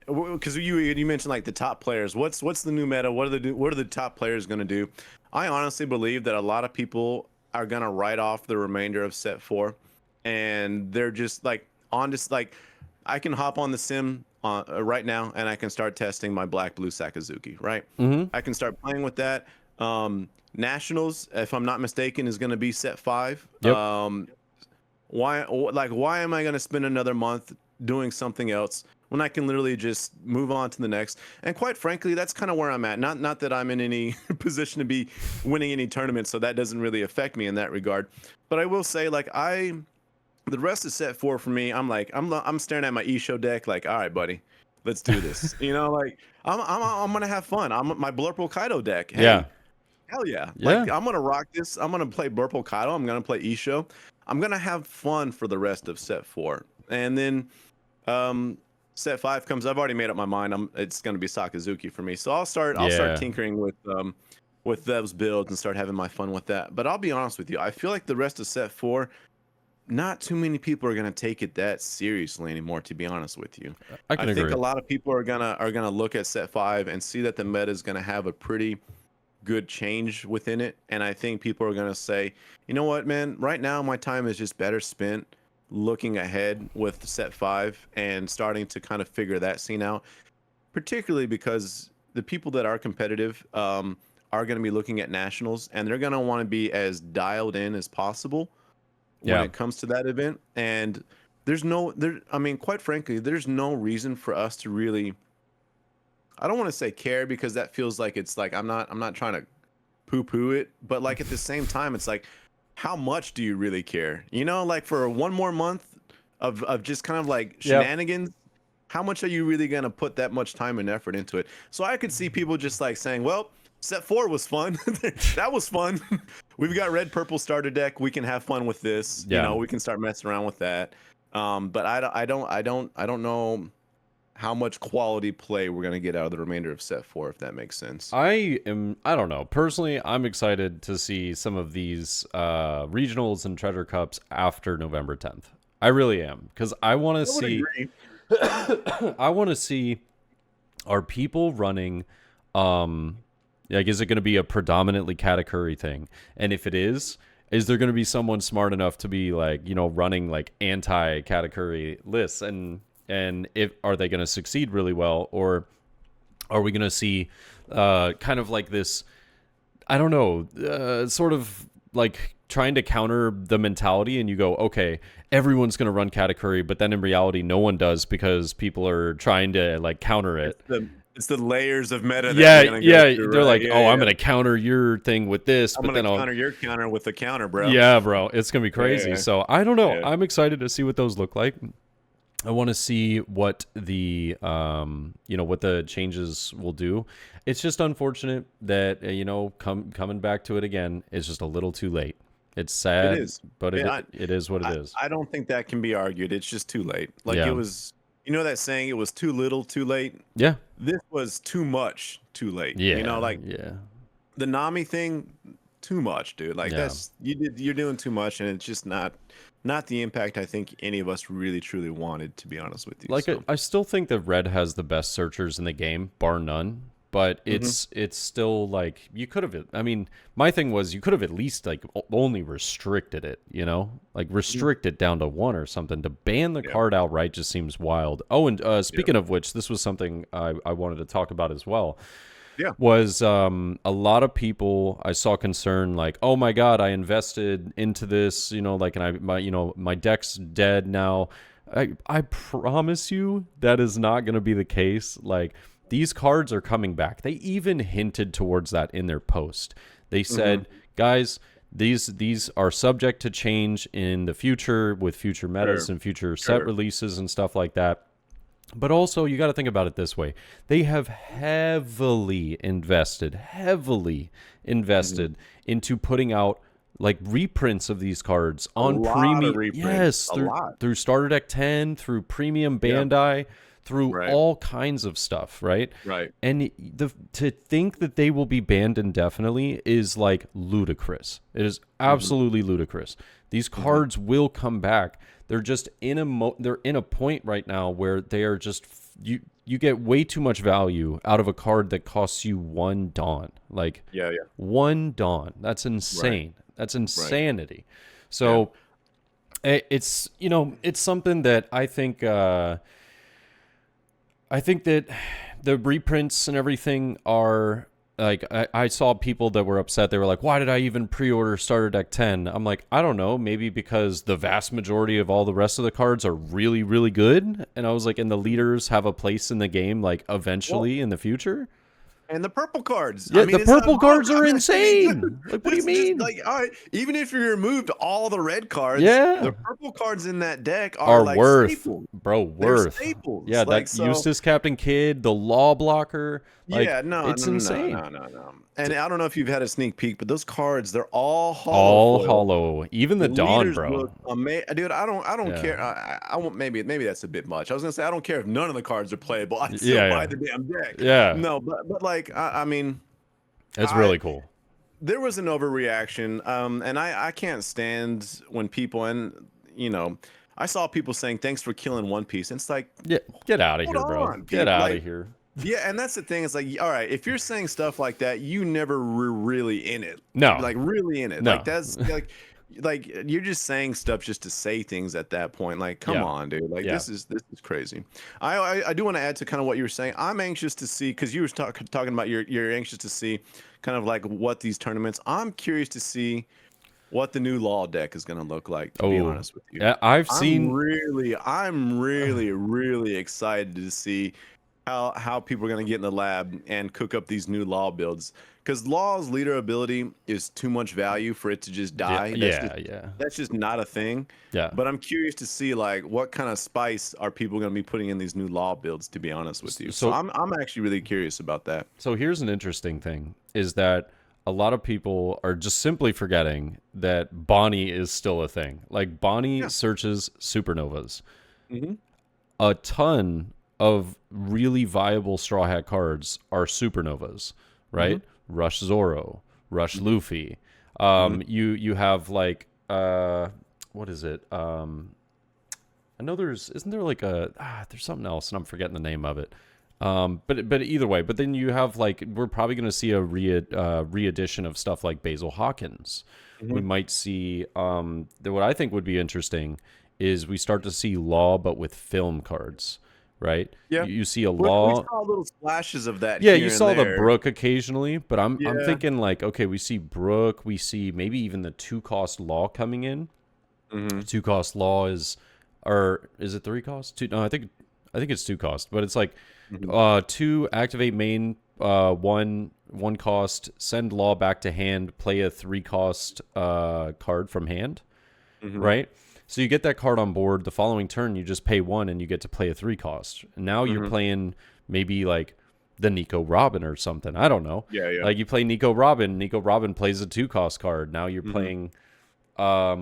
because you mentioned like the top players. What's the new meta? What are the top players going to do? I honestly believe that a lot of people are going to write off the remainder of set 4, and they're just like on just like, I can hop on the sim right now and I can start testing my black blue Sakazuki, right? Mhm. I can start playing with that. Nationals, if I'm not mistaken, is going to be set 5. Yep. Why am I going to spend another month doing something else when I can literally just move on to the next? And quite frankly, that's kind of where I'm at. Not that I'm in any position to be winning any tournaments, so that doesn't really affect me in that regard. But I will say, like, the rest is set 4 for me. I'm staring at my Isho deck, like, all right, buddy, let's do this. You know, like I'm gonna have fun. I'm my Blurple Kaido deck. Hey, Yeah. hell yeah. Yeah. Like I'm gonna rock this. I'm gonna play Blurple Kaido. I'm gonna play Isho. I'm gonna have fun for the rest of set 4. And then set 5 comes. I've already made up my mind. It's gonna be Sakazuki for me. So I'll start tinkering with those builds and start having my fun with that. But I'll be honest with you, I feel like the rest of set 4, not too many people are gonna take it that seriously anymore, to be honest with you. I can agree. think a lot of people are gonna look at set 5 and see that the meta is gonna have a pretty good change within it, and I think people are gonna say, you know what, man, right now my time is just better spent looking ahead with set 5 and starting to kind of figure that scene out, particularly because the people that are competitive are going to be looking at nationals, and they're going to want to be as dialed in as possible when it comes to that event. And I mean, quite frankly, there's no reason for us to really, I don't want to say care, because that feels like it's like I'm not trying to poo-poo it, but like at the same time, it's like, how much do you really care? You know, like for one more month of just kind of like shenanigans, how much are you really gonna put that much time and effort into it? So I could see people just like saying, well, set 4 was fun. That was fun. We've got red purple starter deck. We can have fun with this. You know, we can start messing around with that. But I don't know how much quality play we're gonna get out of the remainder of set 4, if that makes sense. I don't know. Personally, I'm excited to see some of these regionals and treasure cups after November 10th. I really am, because I want to see. Agree. I want to see, are people running, like, is it going to be a predominantly Katakuri thing? And if it is there going to be someone smart enough to be like, running like anti-Katakuri lists? And if are they going to succeed really well, or are we going to see kind of like this, I don't know, sort of like trying to counter the mentality, and you go, okay, everyone's going to run Katakuri, but then in reality, no one does because people are trying to like counter it. It's the layers of meta. Yeah, That we're gonna go through, they're right? like, Yeah, oh, yeah. I'm going to counter your thing with this, I'm but gonna then I'll counter your counter with the counter, bro. yeah, bro, it's going to be crazy. Yeah. So I don't know. Yeah. I'm excited to see what those look like. I want to see what the what the changes will do. It's just unfortunate that coming back to it again is just a little too late. It's sad, It is, but it is what it is. I don't think that can be argued. It's just too late. Like Yeah. it was, that saying, it was too little, too late. Yeah, This was too much, too late. yeah, Like yeah, the Nami thing, too much, dude. Like Yeah. you're doing too much, and it's just not the impact I think any of us really truly wanted, to be honest with you. Like So, I still think that Red has the best searchers in the game, bar none. But it's still like you could have. I mean, my thing was you could have at least like only restricted it. Like restrict it down to 1 or something. To ban the card outright just seems wild. Oh, and speaking of which, this was something I wanted to talk about as well. Yeah. Was a lot of people I saw concern like, oh my god, I invested into this, like, and my deck's dead now. I promise you that is not going to be the case. Like, these cards are coming back. They even hinted towards that in their post. They said, guys, these are subject to change in the future with future metas and future set releases and stuff like that. But also, you got to think about it this way. They have heavily invested into putting out like reprints of these cards on premium. Yes, through Starter Deck 10, through Premium Bandai, through all kinds of stuff, right? Right. And to think that they will be banned indefinitely is like ludicrous. It is absolutely ludicrous. These cards will come back. They're just in a point right now where they are just you get way too much value out of a card that costs you 1 Dawn. Like 1 Dawn. That's insane. That's insanity. So it's it's something that I think that the reprints and everything are like, I saw people that were upset. They were like, why did I even pre-order Starter Deck 10? I'm like, I don't know, maybe because the vast majority of all the rest of the cards are really, really good. And I was like, and the leaders have a place in the game, like eventually in the future. And the purple cards. Yeah, the purple cards are insane. Like, what do you mean? Like, all right, even if you removed all the red cards, the purple cards in that deck are like worth, staples. bro, worth. Staples. Yeah, like, that Eustace Captain Kidd, the Law Blocker. Like, it's insane. No. And I don't know if you've had a sneak peek, but those cards, they're all hollow. All hollow. Even the Dawn, bro. Dude, I don't care. I won't. Maybe that's a bit much. I was gonna say I don't care if none of the cards are playable. I still buy the damn deck. Yeah. No, but like I mean, it's really cool. There was an overreaction, and I can't stand when people I saw people saying thanks for killing One Piece. And it's like, get out of here, bro. Get out of here. Yeah, and that's the thing. It's like, all right, if you're saying stuff like that, you never were really in it. No, like really in it. No. Like that's like you're just saying stuff just to say things at that point. Like, come on, dude. Like this is crazy. I do want to add to kind of what you were saying. I'm anxious to see, because you were talking about you're anxious to see kind of like what these tournaments. I'm curious to see what the new Law deck is going to look like, to be honest with you. Yeah, I'm really excited to see how people are going to get in the lab and cook up these new Law builds, because Law's leader ability is too much value for it to just die. That's just not a thing. Yeah. But I'm curious to see like what kind of spice are people going to be putting in these new Law builds, to be honest with you. So I'm actually really curious about that. So here's an interesting thing, is that a lot of people are just simply forgetting that Bonnie is still a thing. Like, Bonnie searches supernovas. A ton of really viable Straw Hat cards are supernovas, right? Rush Zoro, Rush Luffy. You have like what is it? I know isn't there like there's something else and I'm forgetting the name of it. But either way, but then you have like we're probably going to see a re-edition of stuff like Basil Hawkins. We might see what I think would be interesting is we start to see Law but with film cards, right? Yeah. You see a We Law. saw little splashes of that. Yeah, here you and saw the there. Brook occasionally, but I'm Yeah. thinking like, okay, we see Brook, we see maybe even the 2-cost Law coming in. 2-cost Law is, or is it 3-cost? Two? No, I think it's 2-cost, but it's like 2 activate main, 1 cost, send Law back to hand, play a 3-cost card from hand, right? So you get that card on board. The following turn, you just pay 1 and you get to play a 3-cost. And now you're playing maybe like the Nico Robin or something. I don't know. Yeah, yeah. Like you play Nico Robin. Nico Robin plays a 2-cost card. Now you're playing. I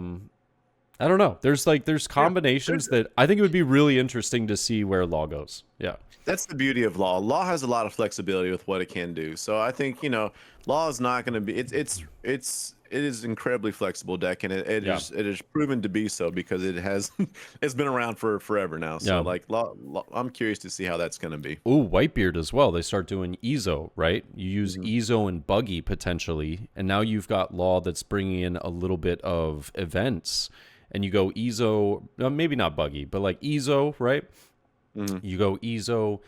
don't know. There's combinations that I think it would be really interesting to see where Law goes. Yeah. That's the beauty of Law. Law has a lot of flexibility with what it can do. So I think Law is not going to be. It is incredibly flexible deck, and it is proven to be so because it has it's been around for forever now. So like Law, I'm curious to see how that's going to be. Ooh, Whitebeard as well. They start doing Ezo, right? You use Ezo and Buggy potentially, and now you've got Law that's bringing in a little bit of events. And you go Ezo, maybe not Buggy, but like Ezo, right? You go Ezo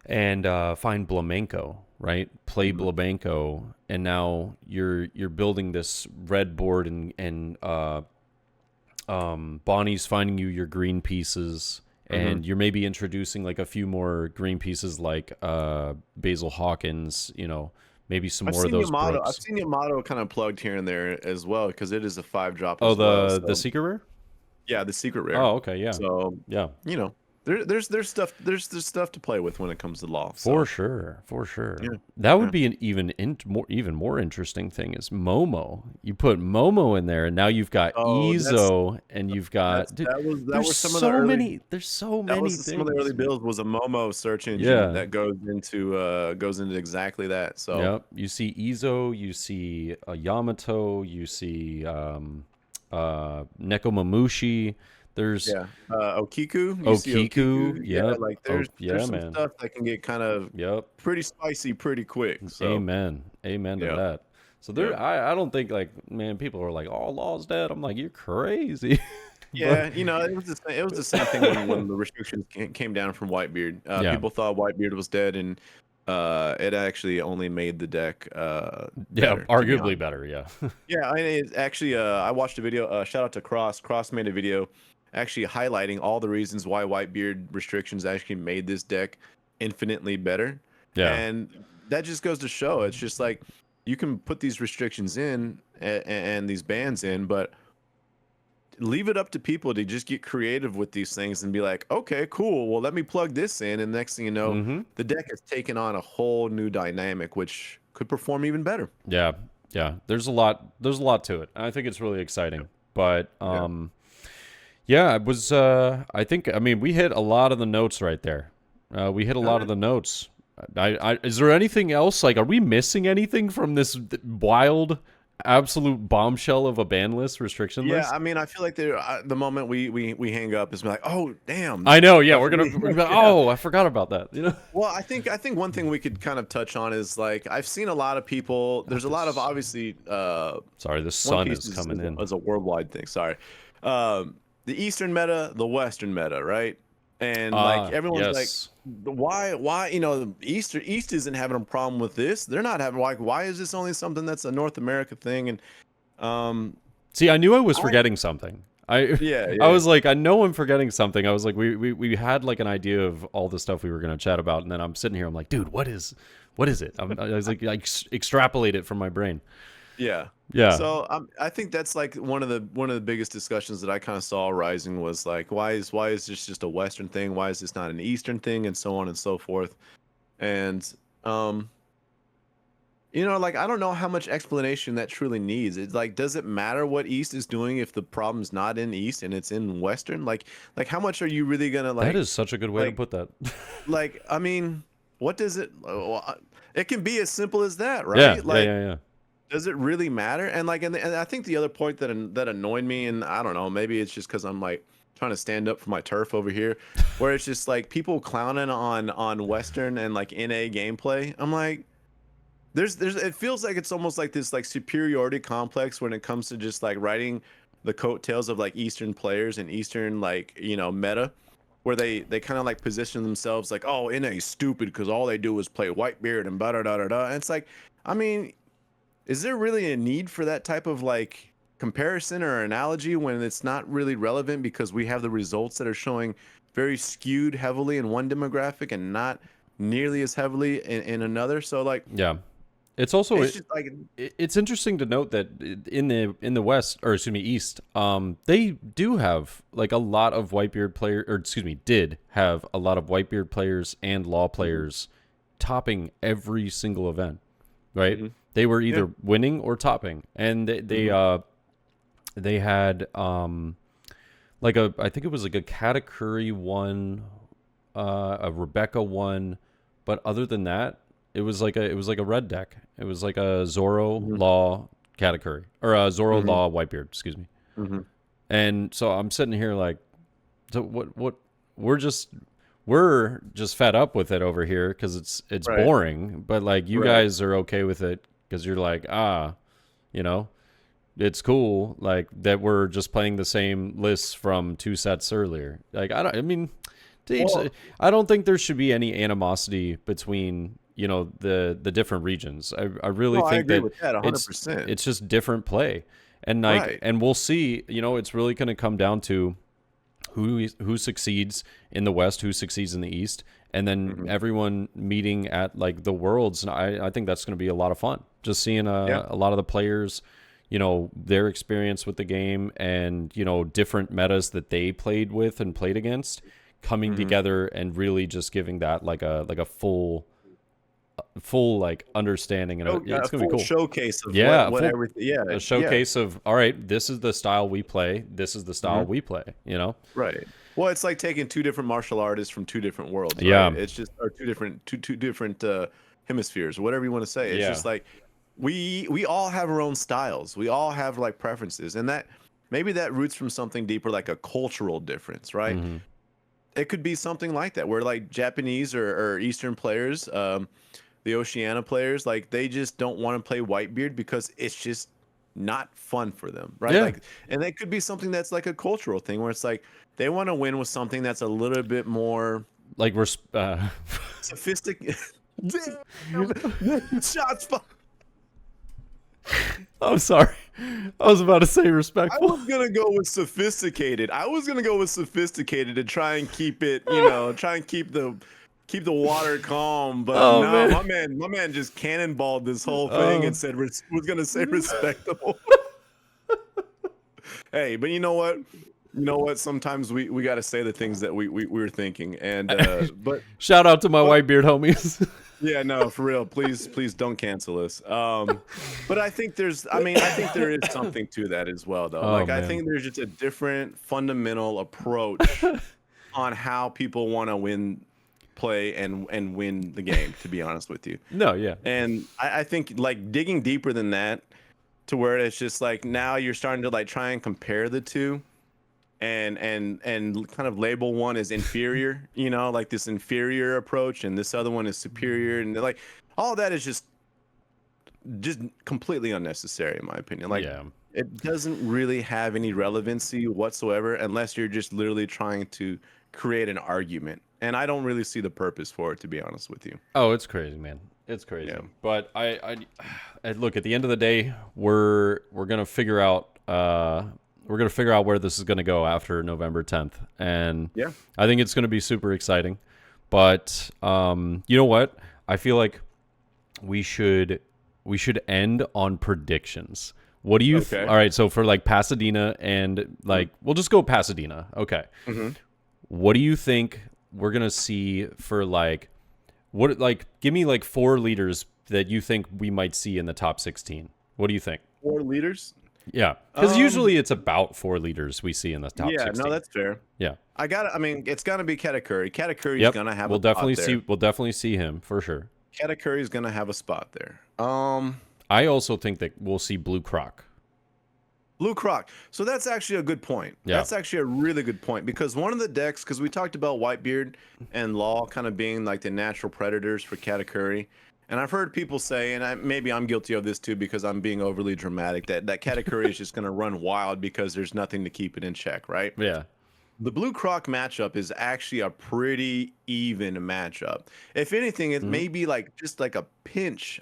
and find Blamenco, right? Play Blamenco, and now you're building this red board, and Bonnie's finding you your green pieces, and you're maybe introducing like a few more green pieces like Basil Hawkins, maybe some more of those Brooks. I've seen Yamato kind of plugged here and there as well because it is a 5-drop. Oh, as well, the secret rare? Yeah, the secret rare. Oh, okay, yeah. So yeah, there's stuff to play with when it comes to Law. So. For sure. Yeah. That would be an even more interesting thing is Momo. You put Momo in there, and now you've got Ezo, and you've got there's so many things. Some of the early builds was a Momo search engine that goes into exactly that. So yep, you see Ezo, you see Yamato, you see Nekomamushi. There's Okiku. Okiku, yeah. Like there's some stuff that can get kind of pretty spicy pretty quick. So. Amen to that. So there, I don't think like people are like, oh, Law's dead. I'm like, you're crazy. Yeah, it was the same thing when the restrictions came down from Whitebeard. People thought Whitebeard was dead, and it actually only made the deck better, arguably better. Yeah. Yeah, I watched a video. Shout out to Cross. Cross made a video actually highlighting all the reasons why Whitebeard restrictions actually made this deck infinitely better. Yeah. And that just goes to show it's just like you can put these restrictions in and these bans in, but leave it up to people to just get creative with these things and be like, okay, cool. Well, let me plug this in. And next thing you know, the deck has taken on a whole new dynamic, which could perform even better. Yeah. Yeah. There's a lot to it. I think it's really exciting, but, yeah, it was. We hit a lot of the notes right there. We hit a lot of the notes. Is there anything else? Like, are we missing anything from this wild, absolute bombshell of a ban list, restriction list? Yeah, I mean, I feel like the moment we hang up is like, oh damn. I know. Yeah, we're gonna. Oh, I forgot about that. Well, I think one thing we could kind of touch on is like I've seen a lot of people. There's a lot of obviously. Sorry, the sun is coming in. It's a worldwide thing. Sorry. The Eastern meta, the Western meta, right? And like everyone's like, why? East isn't having a problem with this. They're not having why is this only something that's a North America thing? And see, I knew I was forgetting something. I was like, I know I'm forgetting something. I was like, we had like an idea of all the stuff we were gonna chat about, and then I'm sitting here, I'm like, dude, what is it? I was like, extrapolate it from my brain. Yeah. So I think that's like one of the biggest discussions that I kind of saw rising was like, why is this just a Western thing? Why is this not an Eastern thing? And so on and so forth. And like I don't know how much explanation that truly needs. It's like, does it matter what East is doing if the problem's not in East and it's in Western? Like how much are you really gonna like? That is such a good way to put that. Like, I mean, what does it? It can be as simple as that, right? Yeah. Does it really matter? And like, and I think the other point that annoyed me, and I don't know, maybe it's just because I'm like trying to stand up for my turf over here, where it's just like people clowning on Western and like NA gameplay. I'm like, there's it feels like it's almost like this like superiority complex when it comes to just like riding the coattails of like Eastern players and Eastern like meta, where they kind of like position themselves like, oh, NA is stupid because all they do is play Whitebeard and da da da da. And it's like, I mean, is there really a need for that type of like comparison or analogy when it's not really relevant because we have the results that are showing very skewed heavily in one demographic and not nearly as heavily in another? So like, Yeah. It's also it's just like, it's interesting to note that in the West, or excuse me, East, they do have like a lot of Whitebeard players, or excuse me, did have a lot of Whitebeard players and Law players topping every single event, right? They were either winning or topping, and they had like I think it was like a Katakuri one, a Rebecca one, but other than that, it was like a red deck. It was like a Zoro Law Katakuri, or a Zoro Law Whitebeard, excuse me. And so I'm sitting here like, so what we're just fed up with it over here because it's Right. boring. But like you Right. guys are okay with it because you're like, it's cool like that we're just playing the same lists from 2 sets earlier. Like I mean, I don't think there should be any animosity between the different regions. I really I think agree that with that 100%. it's just different play, and like Right. and we'll see. It's really going to come down to who succeeds in the West, who succeeds in the East, and then everyone meeting at like the Worlds. And I think that's going to be a lot of fun. Just seeing a lot of the players, their experience with the game and different metas that they played with and played against coming together and really just giving that like a full like understanding, and it's gonna be cool. Showcase of what everything. A showcase of, all right, this is the style we play, this is the style we play. Right. Well, it's like taking two different martial artists from two different worlds. Right? Yeah. It's just or two different hemispheres, whatever you want to say. It's just like we all have our own styles. We all have like preferences, and that maybe that roots from something deeper, like a cultural difference, right? It could be something like that, where like Japanese or Eastern players, the Oceania players, like they just don't want to play Whitebeard because it's just not fun for them, right? Yeah. Like, and that could be something that's like a cultural thing where it's like they want to win with something that's a little bit more like we're sophisticated. Shots fired. I'm sorry, I was about to say I respectful. was gonna go with sophisticated. And try and keep it, try and keep the water calm. But no, man. my man just cannonballed this whole thing and said was gonna say respectable. Hey, but you know what? Sometimes we got to say the things that we were thinking. And but shout out to my Whitebeard homies. yeah, no, for real. Please don't cancel us. But I think there is something to that as well, though. I think there's just a different fundamental approach on how people want to play and win the game, to be honest with you. No, yeah. And I think like digging deeper than that to where it's just like now you're starting to like try and compare the two and kind of label one as inferior, like this inferior approach, and this other one is superior, and like all that is just completely unnecessary in my opinion. Like it doesn't really have any relevancy whatsoever unless you're just literally trying to create an argument, and I don't really see the purpose for it, to be honest with you. Oh, it's crazy, man. It's crazy. Yeah. But I look, at the end of the day, we're gonna figure out where this is going to go after November 10th. And I think it's going to be super exciting. But you know what? I feel like we should end on predictions. What do you all right, so for like Pasadena and like we'll just go Pasadena. Okay. What do you think we're going to see for like give me like 4 leaders that you think we might see in the top 16. What do you think? 4 leaders? Yeah, because usually it's about 4 leaders we see in the top 16. Yeah, no, that's fair. Yeah, it's gonna be Katakuri. Katakuri's gonna have. We'll definitely see him for sure. Katakuri's gonna have a spot there. I also think that we'll see Blue Croc. Blue Croc. So that's actually a good point. Yeah. That's actually a really good point because one of the decks, because we talked about Whitebeard and Law kind of being like the natural predators for Katakuri. And I've heard people say, and maybe I'm guilty of this too because I'm being overly dramatic, that Katakuri is just going to run wild because there's nothing to keep it in check, right? Yeah. The Blue Croc matchup is actually a pretty even matchup. If anything, it may be like just like a pinch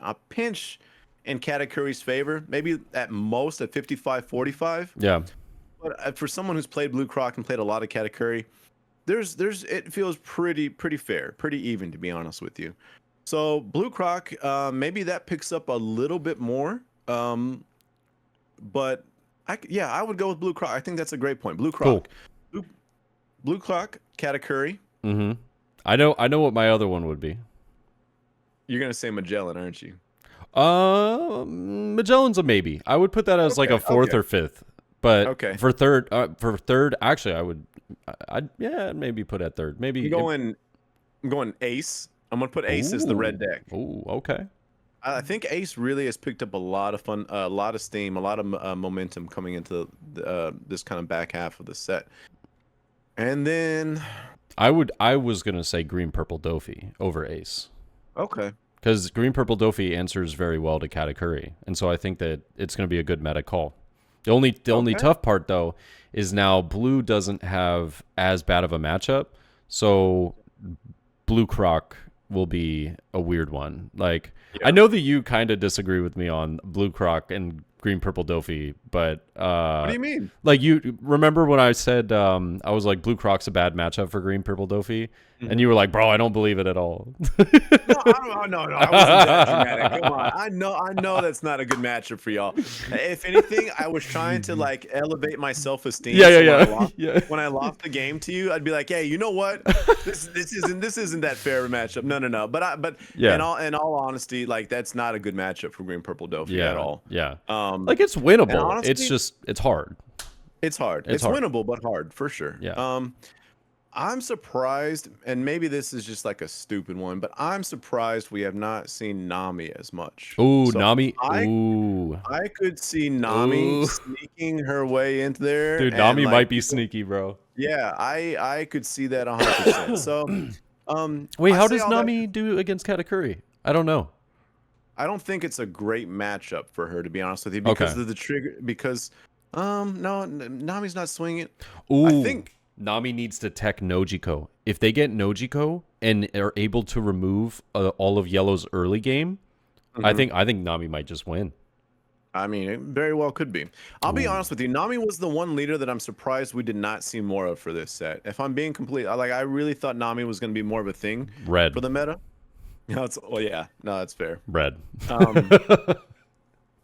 in Katakuri's favor, maybe at most at 55-45. Yeah. But for someone who's played Blue Croc and played a lot of Katakuri, it feels pretty fair, pretty even, to be honest with you. So Blue Croc, maybe that picks up a little bit more. But I would go with Blue Croc. I think that's a great point. Blue Croc. Cool. Blue Croc, Katakuri. Mm-hmm. I know what my other one would be. You're gonna say Magellan, aren't you? Magellan's a maybe. I would put that as like a fourth or fifth. But for third, actually, I'd maybe put at third. Maybe I'm going Ace. I'm gonna put Ace as the red deck. Oh, okay. I think Ace really has picked up a lot of fun, a lot of steam, a lot of momentum coming into this kind of back half of the set. And then I was gonna say Green Purple Dofi over Ace. Okay. Because Green Purple Dofi answers very well to Katakuri, and so I think that it's going to be a good meta call. The only tough part though is now Blue doesn't have as bad of a matchup, so Blue Croc will be a weird one. Like I know that you kind of disagree with me on Blue Croc and Green Purple Dofi, but what do you mean? Like you remember when I said I was like Blue Croc's a bad matchup for Green Purple Dofi, and you were like, bro, I don't believe it at all. No, I wasn't that dramatic. Come on, I know that's not a good matchup for y'all. If anything, I was trying to like elevate my self-esteem. When I lost the game to you, I'd be like, hey, you know what? This isn't that fair a matchup. No. But in all honesty, like that's not a good matchup for Green Purple Dofi at all. Yeah. Like it's winnable. Honestly, it's hard. It's hard. It's hard. winnable, but hard for sure. Yeah. I'm surprised, and maybe this is just like a stupid one, but I'm surprised we have not seen Nami as much. Ooh, so Nami. I could see Nami sneaking her way into there. Dude, Nami might be sneaky, bro. Yeah, I could see that 100%. So, wait, how does Nami do against Katakuri? I don't know. I don't think it's a great matchup for her, to be honest with you, because of the trigger. Because, no, Nami's not swinging. Ooh. I think Nami needs to tech Nojiko. If they get Nojiko and are able to remove all of Yellow's early game, I think Nami might just win. I mean, it very well could be. I'll be honest with you. Nami was the one leader that I'm surprised we did not see more of for this set. If I'm being complete, I really thought Nami was going to be more of a thing for the meta. No, that's fair. Red. But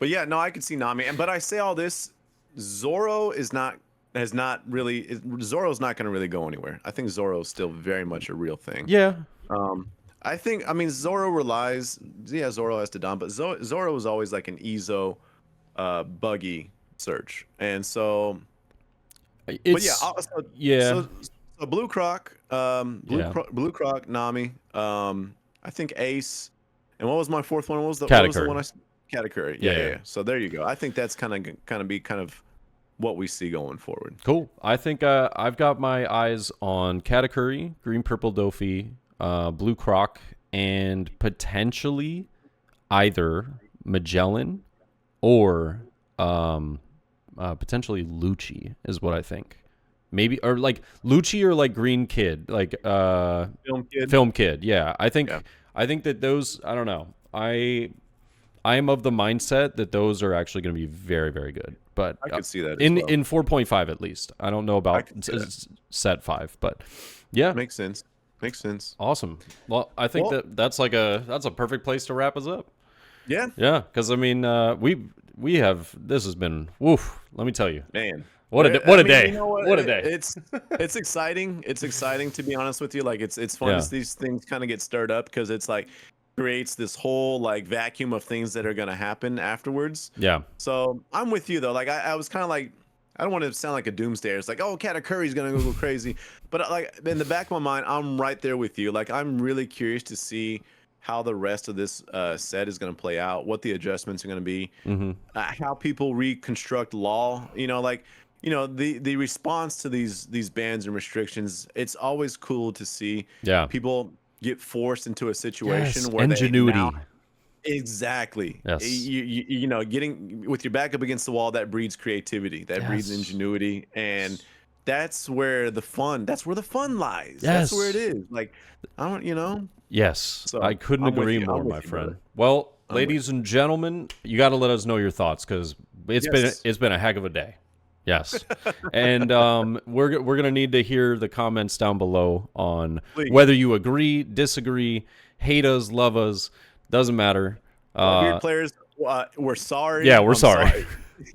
yeah, no, I could see Nami. But I say all this, Zoro's not going to really go anywhere. I think Zoro's still very much a real thing. Yeah. I mean, Zoro relies. Yeah, Zoro has to dom, but Zoro was always like an Ezo, buggy search, and so. So Blue Croc, Blue Croc, Nami. I think Ace, and what was my fourth one? What was the one I? Katakuri. Yeah. So there you go. I think that's kind of what we see going forward. Cool. I think I've got my eyes on Katakuri, Green Purple Dofi, Blue Croc, and potentially either Magellan or potentially Lucci is what I think. Maybe or like Lucci or like Green Kid, like Film Kid. Yeah, I think that those. I don't know. I am of the mindset that those are actually going to be very, very good. But I could see that in 4.5 at least. I don't know about set 5, but yeah, makes sense. Awesome. Well, I think that's a perfect place to wrap us up. Yeah. Yeah, because I mean, we have this has been woof. Let me tell you, man. What a day! You know what a day! It's exciting. It's exciting to be honest with you. Like it's fun as these things kind of get stirred up because it's like creates this whole like vacuum of things that are gonna happen afterwards. Yeah. So I'm with you though. Like I was kind of like I don't want to sound like a doomsdayer. It's like Katakuri's gonna go crazy, but like in the back of my mind, I'm right there with you. Like I'm really curious to see how the rest of this set is going to play out, what the adjustments are going to be, how people reconstruct law. The response to these bans and restrictions. It's always cool to see people get forced into a situation where ingenuity. they now. Exactly. Yes. Getting with your back up against the wall, that breeds creativity, that breeds ingenuity, and that's where the fun lies. That's where it is. Like, I don't. Yes. So I couldn't agree more, my friend. Brother. Well, ladies and gentlemen, you got to let us know your thoughts, because it's been a heck of a day. Yes. And we're going to need to hear the comments down below on whether you agree, disagree, hate us, love us. Doesn't matter. Weird players, we're sorry. Yeah, we're sorry.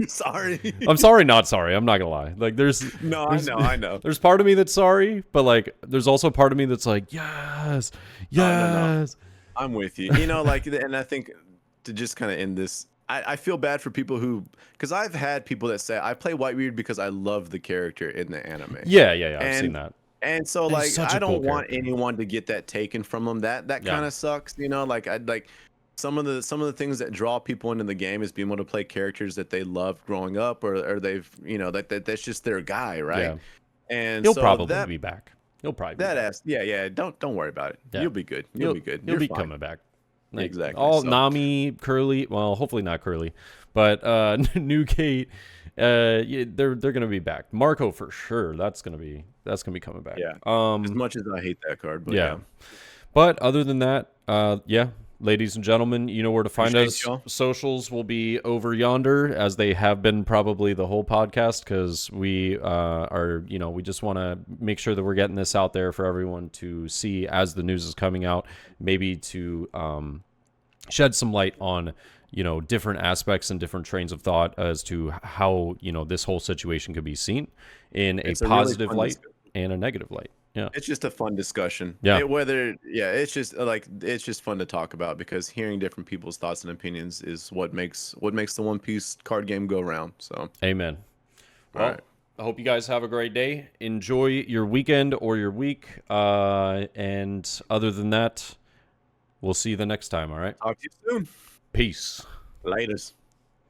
Sorry. I'm sorry, not sorry. I'm not gonna lie. Like, I know. There's part of me that's sorry, but like, there's also part of me that's like, yes. No. I'm with you. And I think to just kind of end this, I feel bad for people because I've had people that say I play Whitebeard because I love the character in the anime. Yeah. I've seen that. And so, like, I don't want anyone to get that taken from them. That kind of sucks, some of the things that draw people into the game is being able to play characters that they loved growing up, or they've, that's just their guy, right? Yeah. And he'll probably be back. He'll probably be back. Yeah. Don't worry about it. Yeah. You'll be good. You'll be good. You'll be coming back. Like, exactly. All Nami, Curly. Well, hopefully not Curly, but Newgate. They're gonna be back. Marco for sure. That's gonna be coming back. Yeah. As much as I hate that card, but yeah. But other than that, ladies and gentlemen, you know where to find us. Y'all. Socials will be over yonder, as they have been probably the whole podcast, because we we just want to make sure that we're getting this out there for everyone to see as the news is coming out, maybe to shed some light on different aspects and different trains of thought as to how this whole situation could be seen in a positive light and a negative light. Yeah, it's just a fun discussion. Yeah, it's just fun to talk about, because hearing different people's thoughts and opinions is what makes the One Piece card game go round. So, amen. Well, right. I hope you guys have a great day. Enjoy your weekend or your week. And other than that, we'll see you the next time. All right. Talk to you soon. Peace. Laters.